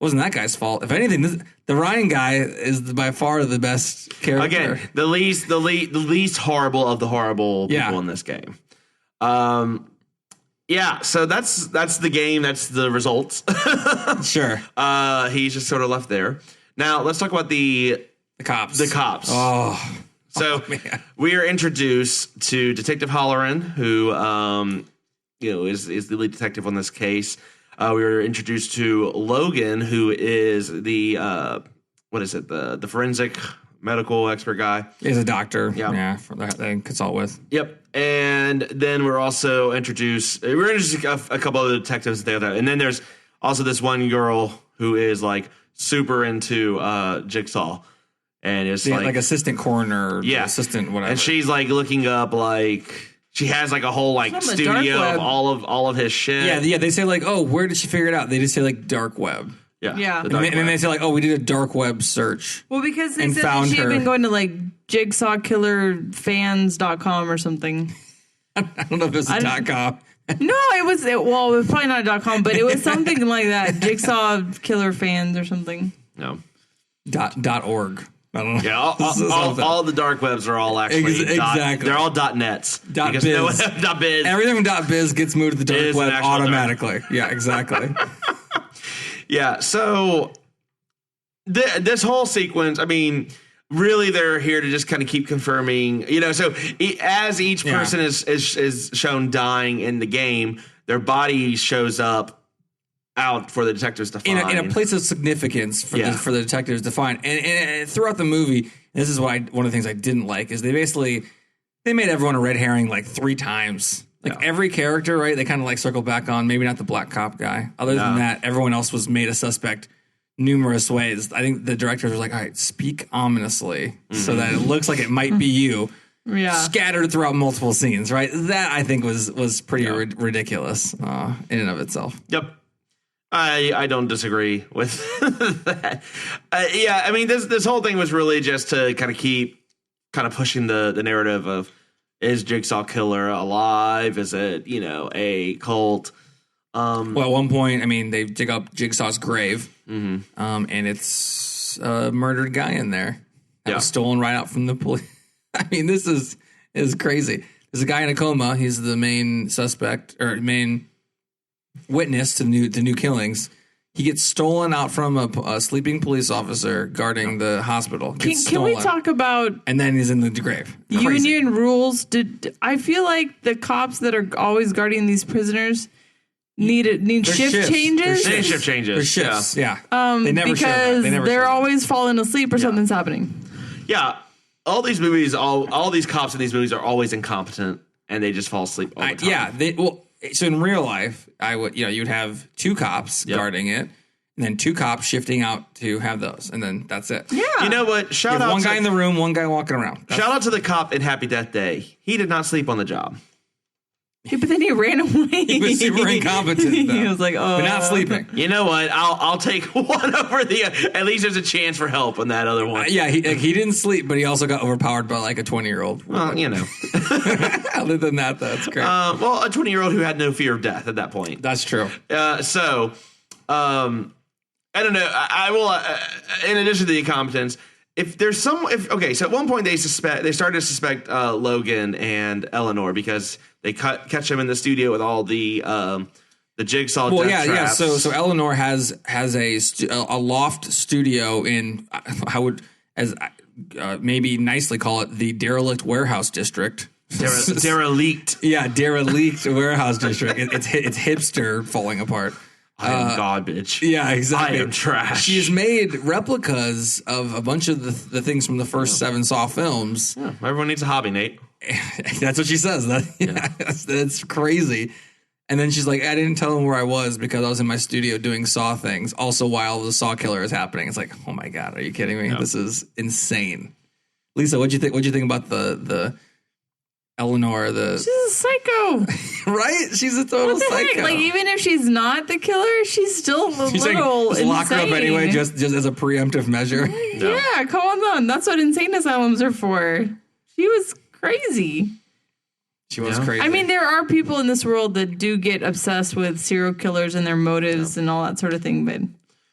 [SPEAKER 4] Wasn't that guy's fault. If anything, the Ryan guy is by far the best character.
[SPEAKER 2] Again, the least horrible of the horrible people in this game. Yeah, so that's the game. That's the results.
[SPEAKER 4] Sure.
[SPEAKER 2] He's just sort of left there. Now let's talk about the
[SPEAKER 4] cops.
[SPEAKER 2] The cops.
[SPEAKER 4] Oh.
[SPEAKER 2] So we are introduced to Detective Halloran, who is the lead detective on this case. We were introduced to Logan, who is the the forensic medical expert guy.
[SPEAKER 4] He's a doctor.
[SPEAKER 2] Yeah,
[SPEAKER 4] they consult with.
[SPEAKER 2] Yep. And then we're also introduced. We're introduced a couple of detectives there, and then there's also this one girl who is like super into Jigsaw, and is like
[SPEAKER 4] assistant coroner, assistant whatever,
[SPEAKER 2] and she's like looking up like. She has like a whole like studio of all of his shit.
[SPEAKER 4] Yeah. They say like, oh, where did she figure it out? They just say like dark web.
[SPEAKER 3] Yeah.
[SPEAKER 2] The
[SPEAKER 4] and then they say like, oh, we did a dark web search.
[SPEAKER 3] Well, because they said that she had been going to like jigsawkillerfans.com or something.
[SPEAKER 4] I don't know if it was a .com.
[SPEAKER 3] No, it was probably not a .com, but it was something like that. Jigsaw Killer Fans or something.
[SPEAKER 2] No.
[SPEAKER 4] .org. I don't know.
[SPEAKER 2] Yeah, all the dark webs are all actually
[SPEAKER 4] exactly.
[SPEAKER 2] They're all .nets.
[SPEAKER 4] .biz.
[SPEAKER 2] .biz.
[SPEAKER 4] Everything .biz gets moved to the dark web automatically. Yeah, exactly.
[SPEAKER 2] Yeah, so this whole sequence, I mean, really they're here to just kind of keep confirming, so as each person is shown dying in the game, their body shows up out for the detectives to find.
[SPEAKER 4] In a place of significance for the detectives to find. And throughout the movie, this is one of the things I didn't like, is they made everyone a red herring like 3 times. Like every character, right? They kind of like circle back on, maybe not the black cop guy. Other than that, everyone else was made a suspect numerous ways. I think the directors were like, all right, speak ominously so that it looks like it might be you.
[SPEAKER 3] Yeah.
[SPEAKER 4] Scattered throughout multiple scenes, right? That I think was pretty ridiculous in and of itself.
[SPEAKER 2] Yep. I don't disagree with that. I mean, this whole thing was really just to kind of keep pushing the narrative of, is Jigsaw Killer alive? Is it, a cult?
[SPEAKER 4] Well, at one point, I mean, they dig up Jigsaw's grave, and it's a murdered guy in there that was stolen right out from the police. I mean, this is crazy. There's a guy in a coma. He's the main suspect or main witness to the new killings. He gets stolen out from a sleeping police officer guarding the hospital.
[SPEAKER 3] Can we talk about...
[SPEAKER 4] And then he's in the grave. Crazy.
[SPEAKER 3] Union rules. I feel like the cops that are always guarding these prisoners need shift changes.
[SPEAKER 2] They need shift changes.
[SPEAKER 4] There's shifts, yeah. They never
[SPEAKER 3] because they're always falling asleep or something's happening.
[SPEAKER 2] Yeah. all these movies, all these cops in these movies are always incompetent, and they just fall asleep all the time.
[SPEAKER 4] So in real life, you'd have 2 cops guarding it, and then 2 cops shifting out to have those, and then that's it.
[SPEAKER 3] Yeah.
[SPEAKER 2] You know what? Shout out
[SPEAKER 4] one guy in the room, one guy walking around.
[SPEAKER 2] Shout out to the cop in Happy Death Day. He did not sleep on the job.
[SPEAKER 3] Yeah, but then he ran away.
[SPEAKER 4] He was super incompetent.
[SPEAKER 3] He was like,
[SPEAKER 4] but not sleeping.
[SPEAKER 2] You know what? I'll take one over the. At least there's a chance for help on that other one.
[SPEAKER 4] He didn't sleep, but he also got overpowered by like a 20-year-old.
[SPEAKER 2] Well, you know.
[SPEAKER 4] Other than that, that's great.
[SPEAKER 2] A 20-year-old who had no fear of death at that point.
[SPEAKER 4] That's true.
[SPEAKER 2] I don't know. I will. In addition to the incompetence, so at one point they started to suspect Logan and Eleanor because they catch him in the studio with all the jigsaw. Death traps.
[SPEAKER 4] So Eleanor has a loft studio in maybe nicely call it the derelict warehouse district.
[SPEAKER 2] Derelict.
[SPEAKER 4] Yeah, derelict warehouse district. It's hipster falling apart.
[SPEAKER 2] I am garbage.
[SPEAKER 4] Yeah, exactly.
[SPEAKER 2] I am trash.
[SPEAKER 4] She's made replicas of a bunch of the things from the first 7 Saw films.
[SPEAKER 2] Yeah, everyone needs a hobby, Nate.
[SPEAKER 4] That's what she says. That's crazy. And then she's like, I didn't tell him where I was because I was in my studio doing Saw things. Also, while the Saw killer is happening, it's like, oh my god, are you kidding me? No. This is insane. Lisa, what'd you think? What'd you think about the Eleanor?
[SPEAKER 3] She's a psycho,
[SPEAKER 4] right? She's a total psycho.
[SPEAKER 3] Like even if she's not the killer, she's still a little insane.
[SPEAKER 4] Lock her up anyway, just as a preemptive measure.
[SPEAKER 3] Yeah, come on. That's what insane asylums are for. She was crazy.
[SPEAKER 4] She was crazy.
[SPEAKER 3] I mean, there are people in this world that do get obsessed with serial killers and their motives and all that sort of thing, but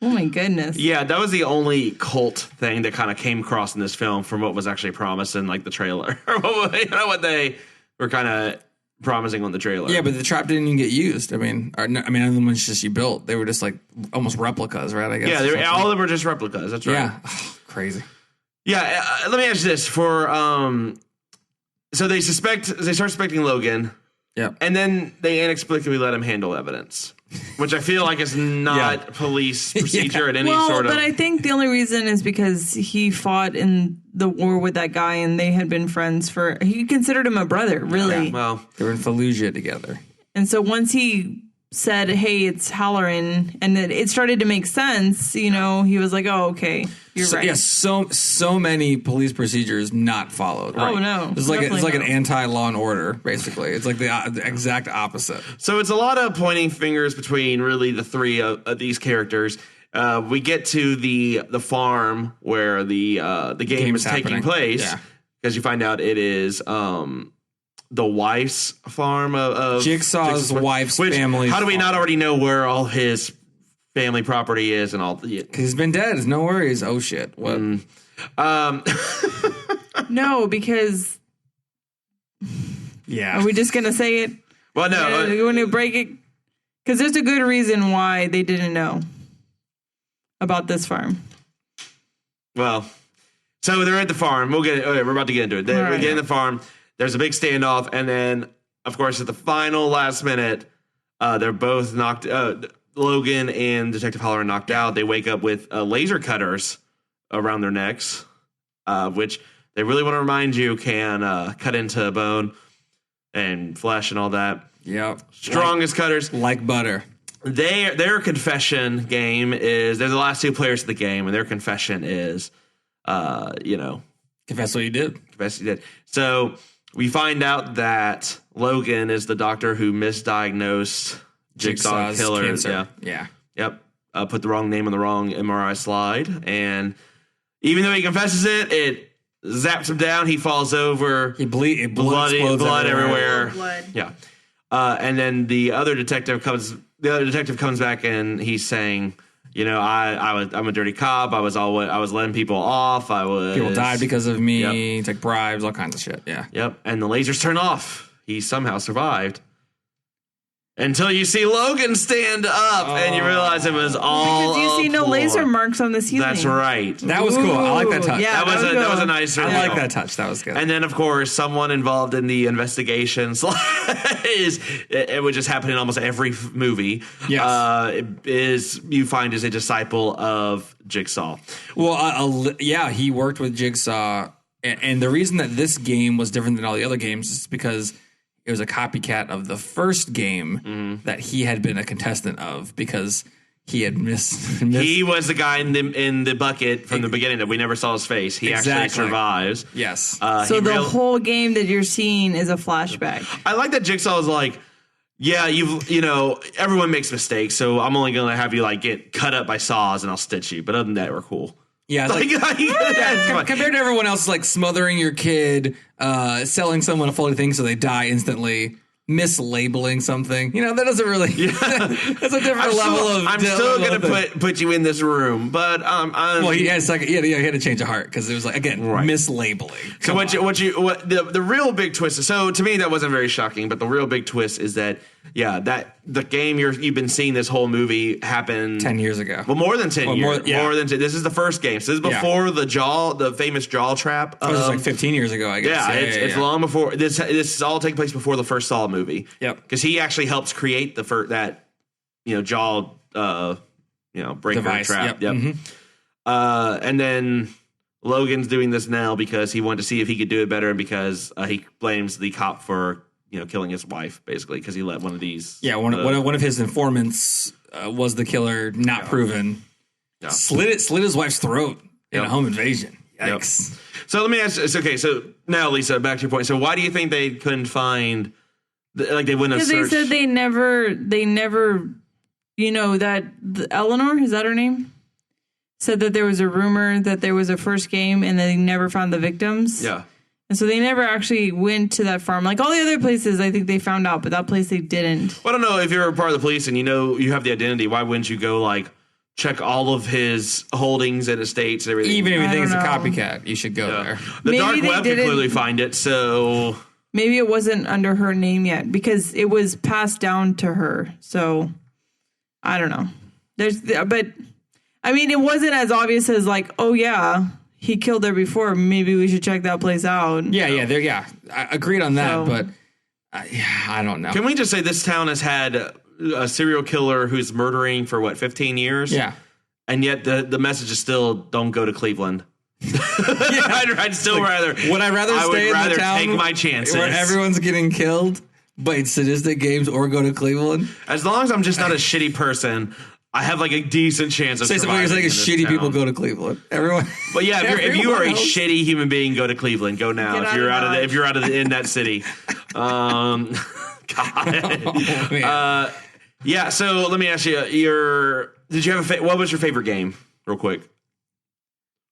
[SPEAKER 3] oh my goodness.
[SPEAKER 2] Yeah, that was the only cult thing that kind of came across in this film from what was actually promised in like the trailer. Or what they were kind of promising on the trailer.
[SPEAKER 4] Yeah, but the trap didn't even get used. I mean, other than the ones she built, they were just like almost replicas, right? I guess.
[SPEAKER 2] Yeah, all of them were just replicas. That's right.
[SPEAKER 4] Yeah, crazy.
[SPEAKER 2] Yeah, let me ask you this: so they start suspecting Logan.
[SPEAKER 4] Yeah,
[SPEAKER 2] and then they inexplicably let him handle evidence, which I feel like is not police procedure at any sort of.
[SPEAKER 3] But I think the only reason is because he fought in the war with that guy, and they had been friends he considered him a brother, really.
[SPEAKER 2] Yeah, well,
[SPEAKER 4] they were in Fallujah together,
[SPEAKER 3] and so once he said, "Hey, it's Halloran," and it started to make sense, he was like, "Oh, okay, you're right."
[SPEAKER 4] Yes, so many police procedures not followed. Right?
[SPEAKER 3] Oh no,
[SPEAKER 4] it's like an anti-Law and Order, basically. It's like the exact opposite.
[SPEAKER 2] So it's a lot of pointing fingers between really the 3 of these characters. We get to the farm where the game is taking place because you find out it is the wife's farm of
[SPEAKER 4] Jigsaw's wife's family.
[SPEAKER 2] How do we not already know where all his family property is and all? Because
[SPEAKER 4] he's been dead. No worries. Oh shit. What?
[SPEAKER 3] No, because.
[SPEAKER 4] Yeah.
[SPEAKER 3] Are we just gonna say it?
[SPEAKER 2] Well, no.
[SPEAKER 3] You want to break it? Because there's a good reason why they didn't know about this farm.
[SPEAKER 2] Well, so they're at the farm. We're about to get into it. We're getting the farm. There's a big standoff, and then, of course, at the final last minute, they're both knocked. Logan and Detective Holler are knocked out. They wake up with laser cutters around their necks, which they really want to remind you can cut into bone and flesh and all that.
[SPEAKER 4] Yep,
[SPEAKER 2] strongest cutters,
[SPEAKER 4] like butter.
[SPEAKER 2] Their confession game is they're the last 2 players of the game, and their confession is,
[SPEAKER 4] confess what you did.
[SPEAKER 2] Confess you did. So. We find out that Logan is the doctor who misdiagnosed Jigsaw killer.
[SPEAKER 4] Cancer. Yeah.
[SPEAKER 2] Yep. Put the wrong name on the wrong MRI slide. And even though he confesses it zaps him down. He falls over.
[SPEAKER 4] Blood
[SPEAKER 2] everywhere.
[SPEAKER 3] Blood.
[SPEAKER 2] Yeah. And then the other detective comes back and he's saying, I'm a dirty cop. I was letting people off.
[SPEAKER 4] People died because of me.
[SPEAKER 2] Yep.
[SPEAKER 4] Took bribes, all kinds of shit. Yeah.
[SPEAKER 2] Yep. And the lasers turn off. He somehow survived. Until you see Logan stand up and you realize it was all
[SPEAKER 3] because you see no laser marks on the ceiling.
[SPEAKER 2] That's right.
[SPEAKER 4] That was cool. I like that touch.
[SPEAKER 3] Yeah,
[SPEAKER 2] that was a nice reveal.
[SPEAKER 4] I like that touch. That was good.
[SPEAKER 2] And then, of course, someone involved in the investigations it would just happen in almost every movie.
[SPEAKER 4] Yes.
[SPEAKER 2] You find is a disciple of Jigsaw.
[SPEAKER 4] Well, he worked with Jigsaw And the reason that this game was different than all the other games is because it was a copycat of the first game that he had been a contestant of because he had missed.
[SPEAKER 2] He was the guy in the bucket from the beginning that we never saw his face. He actually survives.
[SPEAKER 4] Yes.
[SPEAKER 3] So the whole game that you're seeing is a flashback.
[SPEAKER 2] I like that Jigsaw is like, yeah, everyone makes mistakes, so I'm only going to have you like get cut up by saws and I'll stitch you. But other than that, we're cool.
[SPEAKER 4] Yeah, compared to everyone else, like smothering your kid, selling someone a faulty thing so they die instantly, mislabeling something. That doesn't really. That's a different level of.
[SPEAKER 2] I'm still going to put you in this room, but
[SPEAKER 4] well, he had to change a heart because it was like again mislabeling.
[SPEAKER 2] So the real big twist is, so to me that wasn't very shocking, but the real big twist is that that the game you've been seeing this whole movie happen
[SPEAKER 4] 10 years ago.
[SPEAKER 2] Well, more than 10 years. More than 10. This is the first game. So this is before the famous jaw trap.
[SPEAKER 4] This was like 15 years ago, I guess.
[SPEAKER 2] It's long before this. This is all taking place before the first Saw movie.
[SPEAKER 4] Yep.
[SPEAKER 2] Because he actually helps create that jaw breaker
[SPEAKER 4] device.
[SPEAKER 2] trap.
[SPEAKER 4] Yep.
[SPEAKER 2] Mm-hmm. And then Logan's doing this now because he wanted to see if he could do it better, and because he blames the cop for killing his wife, basically, because he let one of these. Yeah,
[SPEAKER 4] one of his informants was the killer, not proven. Yeah. Slit his wife's throat in a home invasion. Yikes.
[SPEAKER 2] Yep. So let me ask. Okay, so now Lisa, back to your point. So why do you think they couldn't find? They wouldn't have searched?
[SPEAKER 3] They said they never. That Eleanor, is that her name? Said that there was a rumor that there was a first game and they never found the victims.
[SPEAKER 2] Yeah.
[SPEAKER 3] And so they never actually went to that farm. Like all the other places, I think they found out, but that place they didn't.
[SPEAKER 2] Well, I don't know, if you're a part of the police and you have the identity, why wouldn't you go check all of his holdings and estates and everything?
[SPEAKER 4] Even if you think it's a copycat, you should go there.
[SPEAKER 2] The dark web can clearly find it, so
[SPEAKER 3] maybe it wasn't under her name yet because it was passed down to her. So I don't know. But I mean, it wasn't as obvious as oh yeah, he killed her before. Maybe we should check that place out.
[SPEAKER 4] I agreed on that, but I don't know.
[SPEAKER 2] Can we just say this town has had a serial killer who's murdering for 15 years?
[SPEAKER 4] Yeah.
[SPEAKER 2] And yet the message is still don't go to Cleveland. I'd still rather.
[SPEAKER 4] Would I rather stay in the town
[SPEAKER 2] take my chances
[SPEAKER 4] where everyone's getting killed by sadistic games or go to Cleveland?
[SPEAKER 2] As long as I'm just not a shitty person, I have a decent chance of surviving.
[SPEAKER 4] You're saying shitty people go to Cleveland. Everyone.
[SPEAKER 2] But yeah, if you are a shitty human being, go to Cleveland. Go now. If you're out of in that city. God. Yeah. So let me ask you. Did you have what was your favorite game, real quick?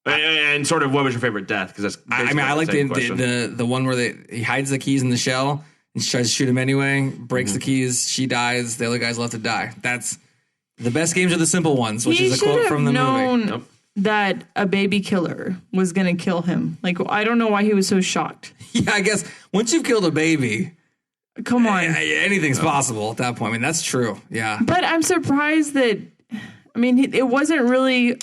[SPEAKER 2] And sort of what was your favorite death? Because that's.
[SPEAKER 4] I like the one where he hides the keys in the shell and she tries to shoot him anyway. Breaks the keys. She dies. The other guy's left to die. That's. The best games are the simple ones, which is a quote from the movie.
[SPEAKER 3] Nope. That a baby killer was going to kill him. I don't know why he was so shocked.
[SPEAKER 4] Yeah, I guess once you've killed a baby,
[SPEAKER 3] come on,
[SPEAKER 4] anything's possible at that point. I mean, that's true. Yeah,
[SPEAKER 3] but I'm surprised that. I mean, it wasn't really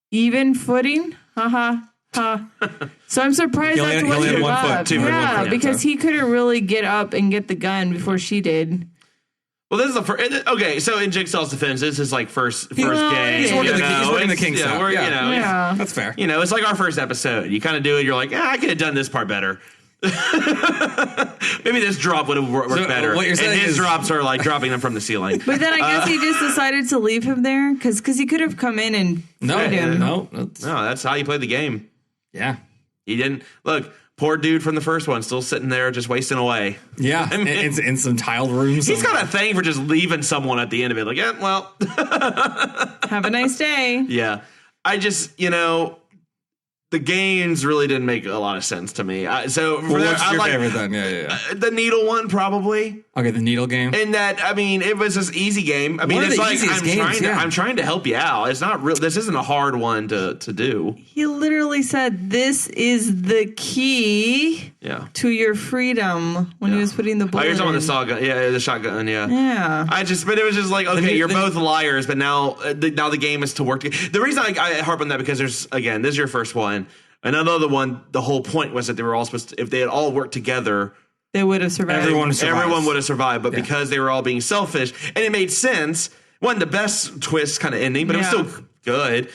[SPEAKER 3] even footing. So I'm surprised that's what he left. Yeah, because he couldn't really get up and get the gun before she did.
[SPEAKER 2] Well, this is the first. Okay, so in Jigsaw's defense, this is first game.
[SPEAKER 4] He's working the kinks out.
[SPEAKER 3] Yeah,
[SPEAKER 4] that's fair.
[SPEAKER 2] It's like our first episode. You kind of do it. You're like, I could have done this part better. Maybe this drop would have worked better. What you're saying his drops are dropping them from the ceiling.
[SPEAKER 3] But then I guess he just decided to leave him there because he could have come in and him.
[SPEAKER 2] No, that's how you play the game.
[SPEAKER 4] Yeah,
[SPEAKER 2] he didn't look. Poor dude from the first one, still sitting there, just wasting away.
[SPEAKER 4] Yeah, in some tiled rooms.
[SPEAKER 2] He's got a thing for just leaving someone at the end of it.
[SPEAKER 3] Have a nice day.
[SPEAKER 2] Yeah. I just, the games really didn't make a lot of sense to me.
[SPEAKER 4] What's your favorite then? Yeah.
[SPEAKER 2] The needle one, probably.
[SPEAKER 4] Okay, the needle game.
[SPEAKER 2] And that, it was this easy game. I'm trying to help you out. It's not real. This isn't a hard one to do.
[SPEAKER 3] He literally said, "This is the key to your freedom." When he was putting the bullet.
[SPEAKER 2] Oh, you're talking about the shotgun. Yeah, the shotgun. Yeah.
[SPEAKER 3] Yeah.
[SPEAKER 2] But it was just okay, you're both liars, but now the game is to work together. The reason I harp on that because this is your first one. And another one, the whole point was that they were all supposed to, if they had all worked together,
[SPEAKER 3] they would have survived.
[SPEAKER 2] Everyone would have survived, but because they were all being selfish, and it made sense. Wasn't the best twist kind of ending, but it was still good.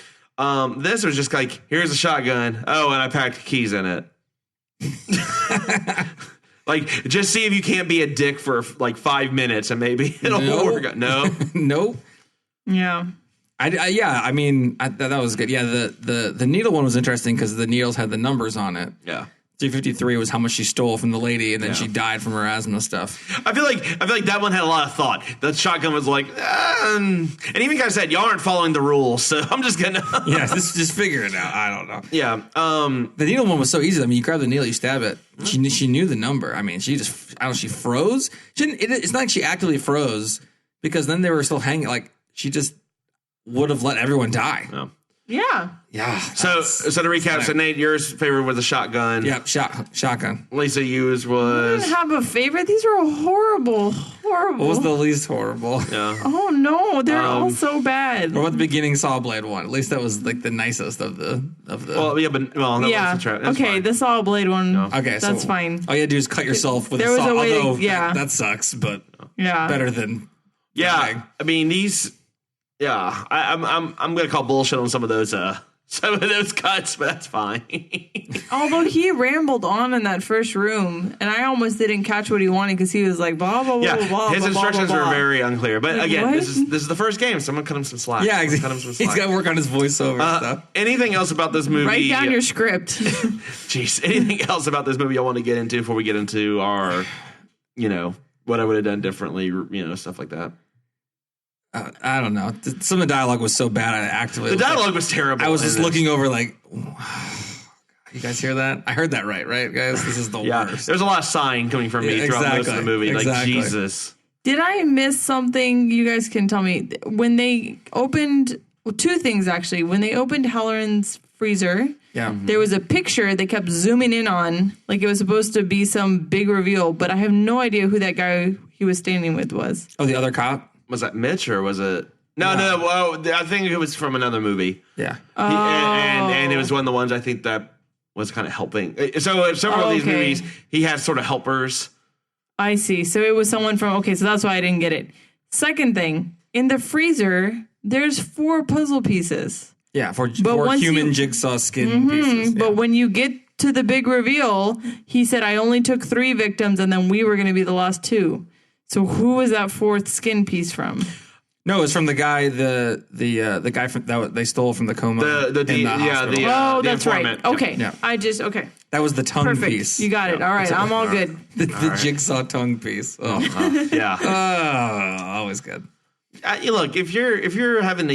[SPEAKER 2] This was just here's a shotgun. Oh, and I packed keys in it. Like, just see if you can't be a dick for like 5 minutes and maybe it'll work out. No.
[SPEAKER 4] Nope.
[SPEAKER 3] Yeah.
[SPEAKER 4] I mean, that was good. Yeah, the needle one was interesting because the needles had the numbers on it.
[SPEAKER 2] Yeah.
[SPEAKER 4] 353 was how much she stole from the lady, and then she died from her asthma stuff.
[SPEAKER 2] I feel like that one had a lot of thought. The shotgun was like, and even guys said, y'all aren't following the rules, so I'm just gonna
[SPEAKER 4] just figure it out. I don't know.
[SPEAKER 2] Yeah.
[SPEAKER 4] The needle one was so easy. I mean, you grab the needle, you stab it. She knew the number. I mean, she froze. It's not like she actively froze because then they were still hanging. Like she just would have let everyone die.
[SPEAKER 2] No.
[SPEAKER 3] Yeah.
[SPEAKER 4] Yeah.
[SPEAKER 2] So to recap, so Nate, yours favorite was a shotgun.
[SPEAKER 4] Yep, shotgun.
[SPEAKER 2] Lisa, yours
[SPEAKER 3] I
[SPEAKER 2] was.
[SPEAKER 3] didn't have a favorite. These were horrible.
[SPEAKER 4] What was the least horrible?
[SPEAKER 2] Yeah.
[SPEAKER 3] Oh no, they're all so bad.
[SPEAKER 4] What about the beginning Saw Blade one? At least that was like the nicest of the.
[SPEAKER 2] Well, yeah, but that was the
[SPEAKER 3] okay,
[SPEAKER 2] fine.
[SPEAKER 3] the Saw Blade one. No.
[SPEAKER 4] Okay,
[SPEAKER 3] that's fine.
[SPEAKER 4] All you had to do is cut yourself with
[SPEAKER 3] there
[SPEAKER 4] a
[SPEAKER 3] was
[SPEAKER 4] saw.
[SPEAKER 3] a way
[SPEAKER 4] Although
[SPEAKER 3] that
[SPEAKER 4] sucks, but
[SPEAKER 3] yeah,
[SPEAKER 4] better than.
[SPEAKER 2] Yeah,
[SPEAKER 4] dying.
[SPEAKER 2] I mean these. Yeah, I'm gonna call bullshit on some of those cuts, but that's fine.
[SPEAKER 3] Although he rambled on in that first room, and I almost didn't catch what he wanted because he was like blah blah blah blah.
[SPEAKER 2] His
[SPEAKER 3] blah,
[SPEAKER 2] instructions
[SPEAKER 3] blah, blah.
[SPEAKER 2] were very unclear. But
[SPEAKER 3] Like,
[SPEAKER 2] again,
[SPEAKER 3] what?
[SPEAKER 2] this is the first game, so I'm gonna cut him some slack.
[SPEAKER 4] Yeah, exactly. He's got to work on his voiceover stuff.
[SPEAKER 2] Anything else about this movie?
[SPEAKER 3] Write down your script.
[SPEAKER 2] Jeez, anything else about this movie I want to get into before we get into our, what I would have done differently, stuff like that.
[SPEAKER 4] I don't know. Some of the dialogue was so bad. I actively.
[SPEAKER 2] The dialogue was terrible.
[SPEAKER 4] I was just looking over like, you guys hear that? I heard that right, guys? This is the worst.
[SPEAKER 2] There's a lot of sighing coming from me throughout most of the movie. Like, Jesus.
[SPEAKER 3] Did I miss something? You guys can tell me. When they opened, two things actually. When they opened Halloran's freezer, there was a picture they kept zooming in on, like it was supposed to be some big reveal, but I have no idea who that guy he was standing with was.
[SPEAKER 4] Oh, the other cop?
[SPEAKER 2] Was that Mitch or was it? No. Well, I think it was from another movie.
[SPEAKER 4] Yeah.
[SPEAKER 2] And it was one of the ones I think that was kind of helping. So several of these movies, he has sort of helpers.
[SPEAKER 3] I see. So it was someone from, so that's why I didn't get it. Second thing, in the freezer, there's 4 puzzle pieces.
[SPEAKER 4] Yeah, for human jigsaw skin pieces. Yeah.
[SPEAKER 3] But when you get to the big reveal, he said, I only took 3 victims and then we were going to be the last 2. So who was that 4th skin piece from?
[SPEAKER 4] No, it's from the guy, the guy from that they stole from the coma.
[SPEAKER 3] The that's
[SPEAKER 2] informant.
[SPEAKER 3] Right. Okay.
[SPEAKER 4] Yeah.
[SPEAKER 3] That
[SPEAKER 4] was the tongue
[SPEAKER 3] Perfect.
[SPEAKER 4] piece.
[SPEAKER 3] You got it. All right. I'm all good.
[SPEAKER 4] The jigsaw tongue piece. Oh, always good.
[SPEAKER 2] Look, if you're having to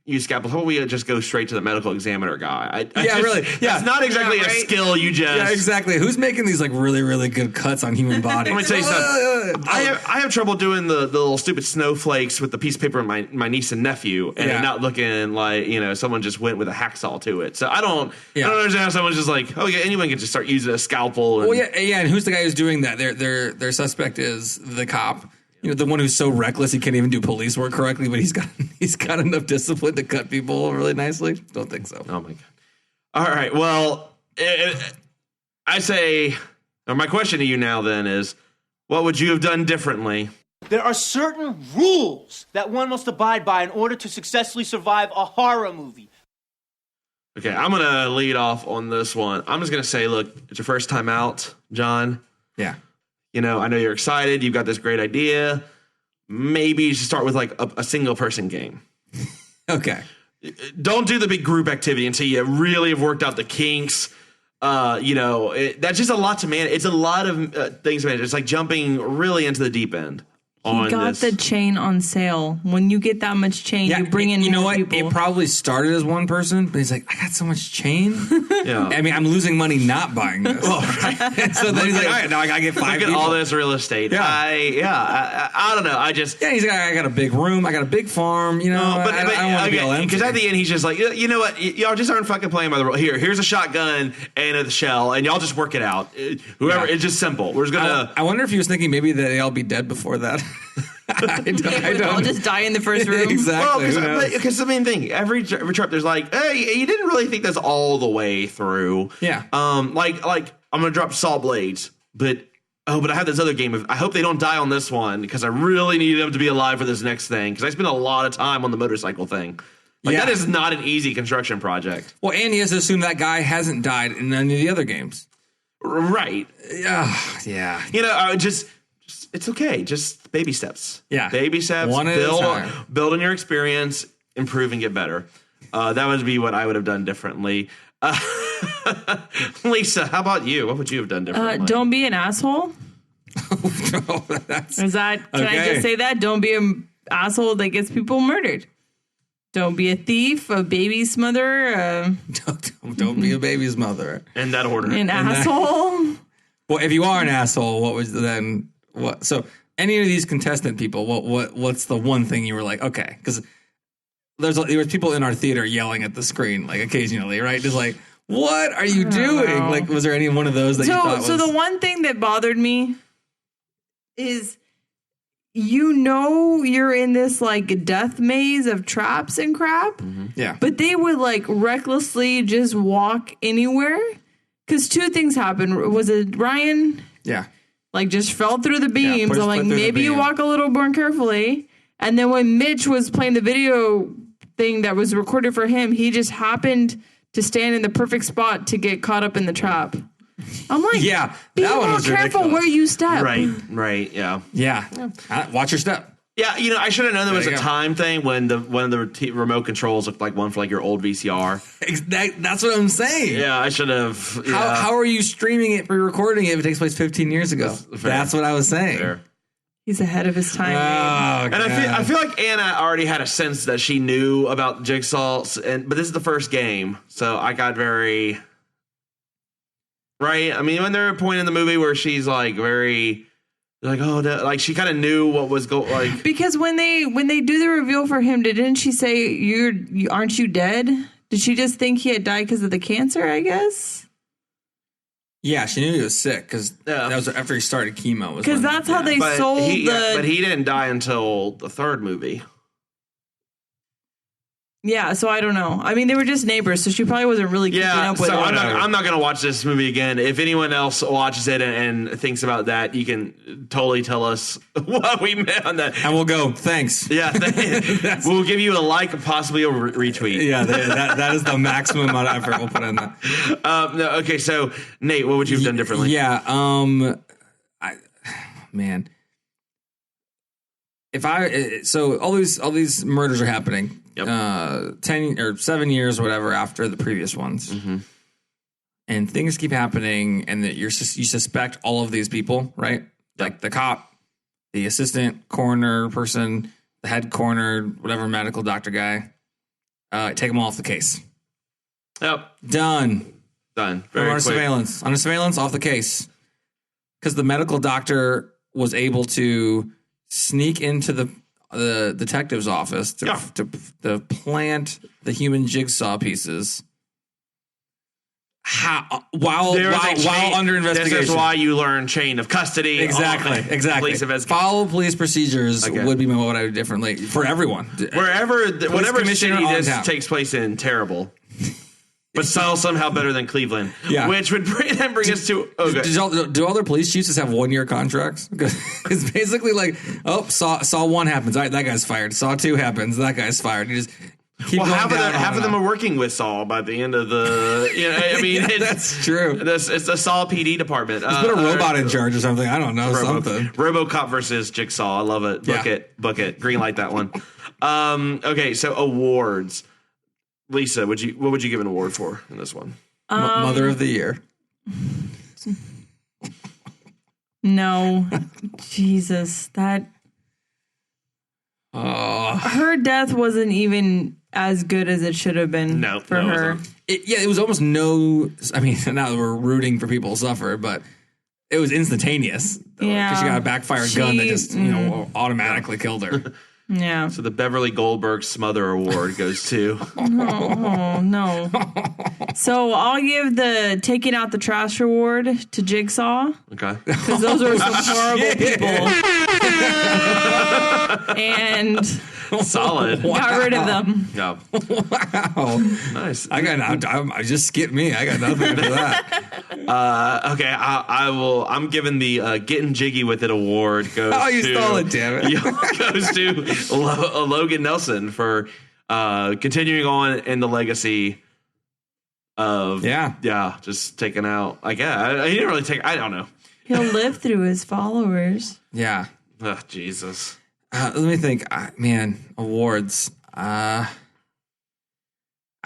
[SPEAKER 2] use scalpel, how about we just go straight to the medical examiner guy?
[SPEAKER 4] Really. Yeah.
[SPEAKER 2] It's not exactly a skill you just.
[SPEAKER 4] Yeah, exactly. Who's making these like really, really good cuts on human bodies?
[SPEAKER 2] Let me tell you something. I have trouble doing the little stupid snowflakes with the piece of paper in my niece and nephew, and it not looking like someone just went with a hacksaw to it. So I don't understand how someone's just like, oh yeah, anyone can just start using a scalpel. And,
[SPEAKER 4] and who's the guy who's doing that? Their suspect is the cop. The one who's so reckless he can't even do police work correctly, but he's got enough discipline to cut people really nicely. Don't think so.
[SPEAKER 2] Oh my god! All right, well, I say, or my question to you now then is, what would you have done differently?
[SPEAKER 9] There are certain rules that one must abide by in order to successfully survive a horror movie.
[SPEAKER 2] Okay, I'm gonna lead off on this one. I'm just gonna say, look, it's your first time out, John.
[SPEAKER 4] Yeah.
[SPEAKER 2] I know you're excited. You've got this great idea. Maybe you should start with like a single person game.
[SPEAKER 4] Okay.
[SPEAKER 2] Don't do the big group activity until you really have worked out the kinks. That's just a lot to manage. It's a lot of things to manage. It's like jumping really into the deep end.
[SPEAKER 3] He got the chain on sale. When you get that much chain, you bring in more people.
[SPEAKER 4] It probably started as one person, but he's like, I got so much chain.
[SPEAKER 2] Yeah.
[SPEAKER 4] I mean, I'm losing money not buying this.
[SPEAKER 2] Well, right.
[SPEAKER 4] So then he's like, all right, now I got to get 5 people.
[SPEAKER 2] Look at all this real estate.
[SPEAKER 4] Yeah.
[SPEAKER 2] I don't know.
[SPEAKER 4] He's like, I got a big room. I got a big farm. I don't want to be all empty.
[SPEAKER 2] Because at the end, he's just like, you know what? Y'all just aren't fucking playing by the rules. Here's a shotgun and a shell, and y'all just work it out. It's just simple. We're just going to...
[SPEAKER 4] I wonder if he was thinking maybe that they all be dead before that. I don't.
[SPEAKER 3] I'll just die in the first room.
[SPEAKER 4] Exactly.
[SPEAKER 2] Well, because the main thing, every trip, there's like, hey, you didn't really think that's all the way through.
[SPEAKER 4] Yeah.
[SPEAKER 2] Like I'm gonna drop saw blades, but I have this other game. I hope they don't die on this one because I really need them to be alive for this next thing because I spent a lot of time on the motorcycle thing. That is not an easy construction project.
[SPEAKER 4] Well, and he has to assume that guy hasn't died in any of the other games.
[SPEAKER 2] Right.
[SPEAKER 4] Yeah.
[SPEAKER 2] You know, just it's okay. Just baby steps.
[SPEAKER 4] Yeah.
[SPEAKER 2] Baby steps.
[SPEAKER 4] One at a time.
[SPEAKER 2] Build on your experience, improve and get better. That would be what I would have done differently. Lisa, how about you? What would you have done differently?
[SPEAKER 3] Don't be an asshole. Is that? Can I just say that? Don't be an asshole that gets people murdered. Don't be a thief, a baby smotherer.
[SPEAKER 4] Don't be a baby's mother.
[SPEAKER 2] In that order.
[SPEAKER 3] An asshole.
[SPEAKER 4] Well, if you are an asshole, what was then? What? So any of these contestant people, what's the one thing you were like, okay, because there was people in our theater yelling at the screen like occasionally, right? Just like, what are you doing? Like, was there any one of those that you thought was?
[SPEAKER 3] So the one thing that bothered me is, you're in this like death maze of traps and crap.
[SPEAKER 2] Mm-hmm.
[SPEAKER 4] Yeah.
[SPEAKER 3] But they would like recklessly just walk anywhere. Because two things happened. Was it Ryan?
[SPEAKER 4] Yeah.
[SPEAKER 3] Like just fell through the beams. I'm like, maybe you walk a little more carefully. And then when Mitch was playing the video thing that was recorded for him, he just happened to stand in the perfect spot to get caught up in the trap. I'm like,
[SPEAKER 4] yeah,
[SPEAKER 3] be
[SPEAKER 4] that one
[SPEAKER 3] more
[SPEAKER 4] was
[SPEAKER 3] careful
[SPEAKER 4] ridiculous.
[SPEAKER 3] where you step.
[SPEAKER 2] Right, yeah.
[SPEAKER 4] Watch your step.
[SPEAKER 2] Yeah, you know, I should have known there was a time thing when the remote controls looked like one for like your old VCR.
[SPEAKER 4] That's what I'm saying.
[SPEAKER 2] Yeah, I should have. Yeah.
[SPEAKER 4] How are you streaming it, re-recording it if it takes place 15 years ago? That's what I was saying.
[SPEAKER 2] Fair.
[SPEAKER 3] He's ahead of his time.
[SPEAKER 4] Oh,
[SPEAKER 2] and I feel like Anna already had a sense that she knew about Jigsaw, but this is the first game, so I got very. Right? I mean, when there a point in the movie where she's like very, like, oh, no, like she kind of knew what was going, like.
[SPEAKER 3] Because when they do the reveal for him, didn't she say, aren't you dead? Did she just think he had died because of the cancer, I guess?
[SPEAKER 4] Yeah, she knew he was sick because that was after he started chemo.
[SPEAKER 3] Because that's how they sold
[SPEAKER 2] But he didn't die until the third movie.
[SPEAKER 3] Yeah, so I don't know. I mean, they were just neighbors, so she probably wasn't really keeping up with it.
[SPEAKER 2] I'm not going to watch this movie again. If anyone else watches it and thinks about that, you can totally tell us what we meant on that.
[SPEAKER 4] And we'll go, thanks.
[SPEAKER 2] Yeah, we'll give you a like, possibly a retweet.
[SPEAKER 4] Yeah, that is the maximum amount of effort we'll put in that.
[SPEAKER 2] No, okay, so Nate, what would you have done differently?
[SPEAKER 4] Yeah, man. So all these murders are happening. Yep. 10 or 7 years or whatever after the previous ones. Mm-hmm. And things keep happening, and that you suspect all of these people, right? Like the cop, the assistant coroner person, the head coroner, whatever medical doctor guy. Take them all off the case.
[SPEAKER 2] Yep.
[SPEAKER 4] Done.
[SPEAKER 2] Very
[SPEAKER 4] on surveillance. On a surveillance, off the case. Because the medical doctor was able to sneak into the detective's office to plant the human jigsaw pieces while under investigation.
[SPEAKER 2] This is why you learn chain of custody.
[SPEAKER 4] Exactly. Follow police procedures would be what I would do differently for everyone.
[SPEAKER 2] Whatever city this takes place in, terrible. But still somehow better than Cleveland. Yeah. Which would bring us to... Okay.
[SPEAKER 4] Do other police chiefs just have 1-year contracts? Because it's basically like, saw 1 happens. All right, that guy's fired. Saw 2 happens. That guy's fired. You just keep going
[SPEAKER 2] half
[SPEAKER 4] down.
[SPEAKER 2] of them are working with Saul by the end of the... You know, I mean...
[SPEAKER 4] That's true.
[SPEAKER 2] It's the Saul PD department.
[SPEAKER 4] There's been a robot in charge or something. I don't know. Something.
[SPEAKER 2] RoboCop versus Jigsaw. I love it. Book it. Green light that one. Okay, so awards. Lisa, what would you give an award for in this one?
[SPEAKER 4] Mother of the Year.
[SPEAKER 3] No. Jesus. That... her death wasn't even as good as it should have been for her.
[SPEAKER 4] It was almost no... I mean, now that we're rooting for people to suffer, but it was instantaneous.
[SPEAKER 3] Yeah.
[SPEAKER 4] Because she got a backfire gun that just automatically killed her.
[SPEAKER 3] Yeah.
[SPEAKER 2] So the Beverly Goldberg Smother Award goes to...
[SPEAKER 3] Oh, no. So I'll give the taking out the trash award to Jigsaw.
[SPEAKER 2] Okay.
[SPEAKER 3] Because those are some horrible people. And...
[SPEAKER 2] Solid.
[SPEAKER 3] Got rid of them.
[SPEAKER 2] Yeah.
[SPEAKER 4] Wow.
[SPEAKER 2] Nice.
[SPEAKER 4] I just skipped me. I got nothing for that.
[SPEAKER 2] Okay, I'm giving the Gettin Jiggy with it award goes
[SPEAKER 4] you stole it, damn it.
[SPEAKER 2] Goes to Logan Nelson for continuing on in the legacy of just taking out. Like, he didn't really take. I don't know.
[SPEAKER 3] He'll live through his followers.
[SPEAKER 4] Yeah.
[SPEAKER 2] Oh, Jesus.
[SPEAKER 4] Let me think. Man, awards. I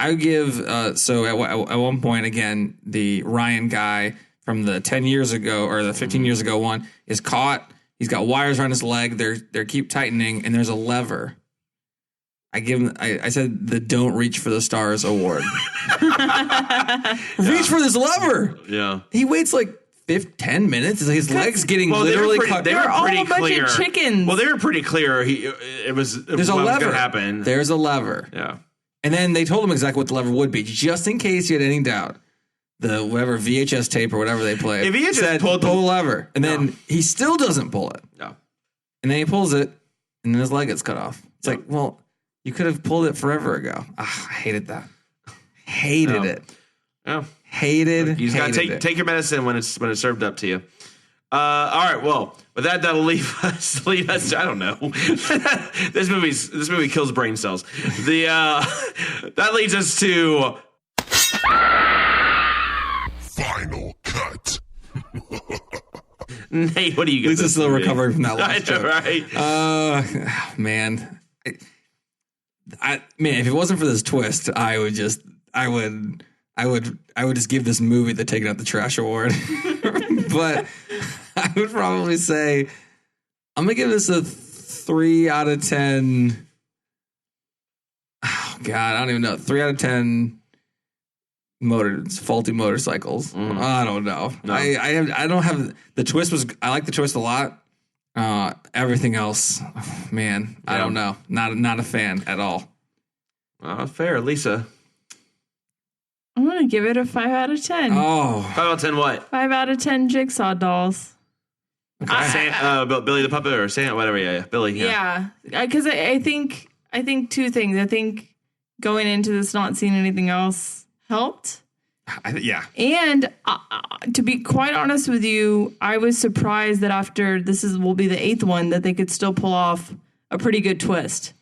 [SPEAKER 4] would give. So at one point, again, the Ryan guy from the 10 years ago or the 15 years ago one is caught. He's got wires around his leg. They're keep tightening, and there's a lever. I give him. I said the "Don't Reach for the Stars" award. Reach for this lever.
[SPEAKER 2] Yeah.
[SPEAKER 4] He waits like 10 minutes. His legs getting literally cut.
[SPEAKER 2] They were
[SPEAKER 3] all
[SPEAKER 2] pretty
[SPEAKER 3] a bunch
[SPEAKER 2] clear.
[SPEAKER 3] of chickens.
[SPEAKER 2] Well, they were pretty clear. There's
[SPEAKER 4] a lever.
[SPEAKER 2] Gonna happen.
[SPEAKER 4] There's a lever.
[SPEAKER 2] Yeah.
[SPEAKER 4] And then they told him exactly what the lever would be, just in case you had any doubt. The whatever VHS tape or whatever they play.
[SPEAKER 2] If he had just
[SPEAKER 4] said,
[SPEAKER 2] pulled
[SPEAKER 4] pull the lever, and then he still doesn't pull it.
[SPEAKER 2] No.
[SPEAKER 4] And then he pulls it, and then his leg gets cut off. It's like, well, you could have pulled it forever ago. I hated that. Hated it.
[SPEAKER 2] Yeah.
[SPEAKER 4] Hated.
[SPEAKER 2] You just gotta take your medicine when it's served up to you. All right. Well, with that'll leave us. I don't know. This movie kills brain cells. That leads us to
[SPEAKER 1] Final cut.
[SPEAKER 2] Nate, what do you get?
[SPEAKER 4] At least it's still recovering from that last joke.
[SPEAKER 2] Right?
[SPEAKER 4] Man. Man, if it wasn't for this twist, I would just give this movie the Taking Out the Trash award. But I would probably say I'm gonna give this a 3 out of 10. Oh God, I don't even know. 3 out of 10 faulty motorcycles. I don't know. No. I don't have the twist. I like the twist a lot. Everything else, man, I don't know. Not a fan at all.
[SPEAKER 2] Fair, Lisa.
[SPEAKER 3] I'm going to give it a 5 out of 10.
[SPEAKER 2] Oh. 5 out of 10 what?
[SPEAKER 3] 5 out of 10 Jigsaw dolls.
[SPEAKER 2] Okay. Billy the Puppet or Santa, whatever. Yeah. Billy.
[SPEAKER 3] Yeah. Because I think two things. I think going into this not seeing anything else helped.
[SPEAKER 4] Yeah.
[SPEAKER 3] And to be quite honest with you, I was surprised that after will be the 8th one that they could still pull off a pretty good twist.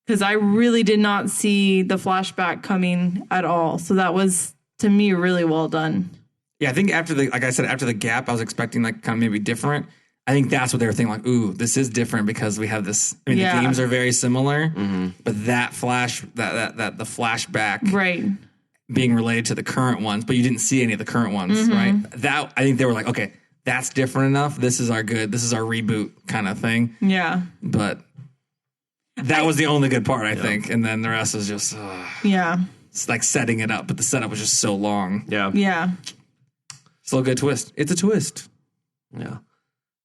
[SPEAKER 3] Because I really did not see the flashback coming at all. So that was, to me, really well done.
[SPEAKER 4] Yeah, I think after the gap, I was expecting like kind of maybe different. I think that's what they were thinking, like, ooh, this is different because we have this. I mean, the themes are very similar, but that the flashback,
[SPEAKER 3] right,
[SPEAKER 4] being related to the current ones, but you didn't see any of the current ones, right? That I think they were like, okay, that's different enough. This is our reboot kind of thing.
[SPEAKER 3] Yeah,
[SPEAKER 4] but that was the only good part, I think, and then the rest is just it's like setting it up, but the setup was just so long.
[SPEAKER 3] Yeah.
[SPEAKER 4] Still a good twist. It's a twist.
[SPEAKER 2] Yeah.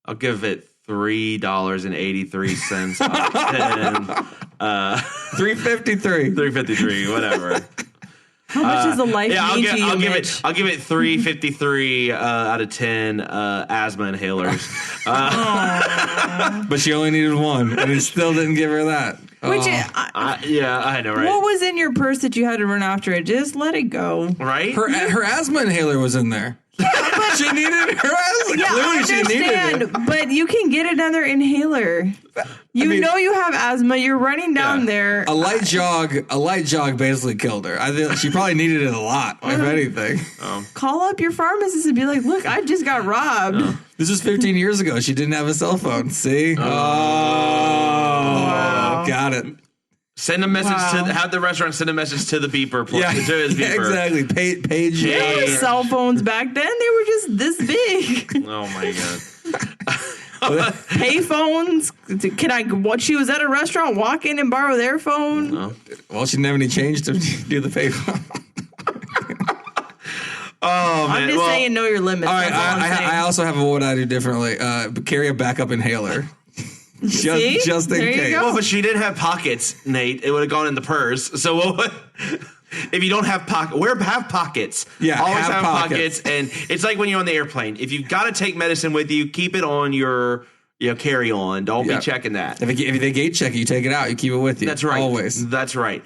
[SPEAKER 2] I'll give it $3.83 out of 10.
[SPEAKER 4] $3.53.
[SPEAKER 2] $3.53, whatever.
[SPEAKER 3] How much is a life mean to you,
[SPEAKER 2] I'll give
[SPEAKER 3] Mitch?
[SPEAKER 2] it $3.53 out of 10 asthma inhalers.
[SPEAKER 4] But she only needed one, and he still didn't give her that.
[SPEAKER 3] Which
[SPEAKER 2] I know, right?
[SPEAKER 3] What was in your purse that you had to run after it? Just let it go.
[SPEAKER 2] Right?
[SPEAKER 4] Her asthma inhaler was in there. She needed her asthma.
[SPEAKER 3] Yeah,
[SPEAKER 4] Clearly she needed it.
[SPEAKER 3] But you can get another inhaler. You know you have asthma. You're running down there.
[SPEAKER 4] A light jog basically killed her. I think she probably needed it a lot, if anything.
[SPEAKER 3] Call up your pharmacist and be like, look, I just got robbed.
[SPEAKER 4] This was 15 years ago. She didn't have a cell phone. See? Wow. Got it.
[SPEAKER 2] Send a message have the restaurant send a message to the beeper. To his beeper.
[SPEAKER 4] Exactly. Page.
[SPEAKER 3] There were cell phones back then. They were just this big.
[SPEAKER 2] Oh my God.
[SPEAKER 3] Pay phones. She was at a restaurant, walk in and borrow their phone.
[SPEAKER 2] No.
[SPEAKER 4] Well, she didn't have any change to do the pay phone.
[SPEAKER 2] Oh man.
[SPEAKER 3] I'm just saying know your limits.
[SPEAKER 4] All right. I also have what I do differently. Carry a backup inhaler. Just in case.
[SPEAKER 2] Well, but she didn't have pockets, Nate. It would have gone in the purse. So if you don't have have pockets.
[SPEAKER 4] Yeah,
[SPEAKER 2] always have pockets. And it's like when you're on the airplane. If you've got to take medicine with you, keep it on your carry on. Don't be checking that.
[SPEAKER 4] If they gate check it, you take it out. You keep it with you.
[SPEAKER 2] That's right.
[SPEAKER 4] Always.
[SPEAKER 2] That's right.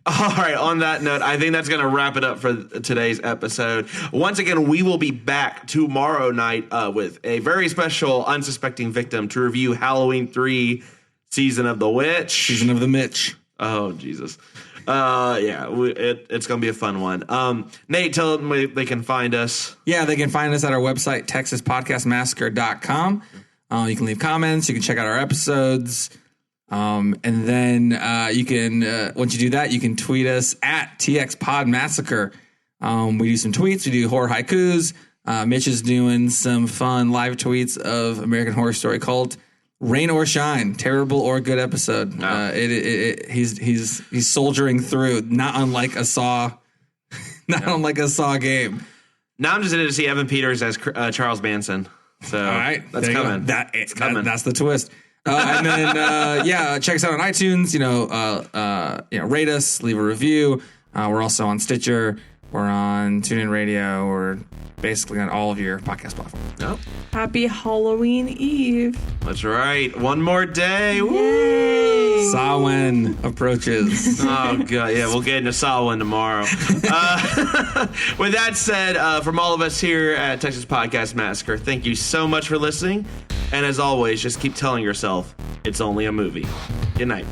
[SPEAKER 2] All right, on that note, I think that's going to wrap it up for today's episode. Once again, we will be back tomorrow night with a very special unsuspecting victim to review Halloween 3 Season of the Witch.
[SPEAKER 4] Season of the Mitch.
[SPEAKER 2] Oh, Jesus. It's going to be a fun one. Nate, tell them they can find us.
[SPEAKER 4] Yeah, they can find us at our website, TexasPodcastMassacre.com. You can leave comments. You can check out our episodes. And then you can, once you do that, you can tweet us at TXPodMassacre. We do some tweets. We do horror haikus. Mitch is doing some fun live tweets of American Horror Story Cult. Rain or shine, terrible or good episode. He's soldiering through, not unlike a Saw game.
[SPEAKER 2] Now I'm just in to see Evan Peters as Charles Manson. So
[SPEAKER 4] all right,
[SPEAKER 2] that's coming. That's coming.
[SPEAKER 4] That's the twist. And then check us out on iTunes. Rate us, leave a review. We're also on Stitcher. We're on TuneIn Radio. We're basically on all of your podcast platforms.
[SPEAKER 2] Oh.
[SPEAKER 3] Happy Halloween Eve.
[SPEAKER 2] That's right. One more day.
[SPEAKER 3] Woo!
[SPEAKER 4] Samhain approaches.
[SPEAKER 2] Oh, God. Yeah, we'll get into Samhain tomorrow. With that said, from all of us here at Texas Podcast Massacre, thank you so much for listening. And as always, just keep telling yourself it's only a movie. Good night.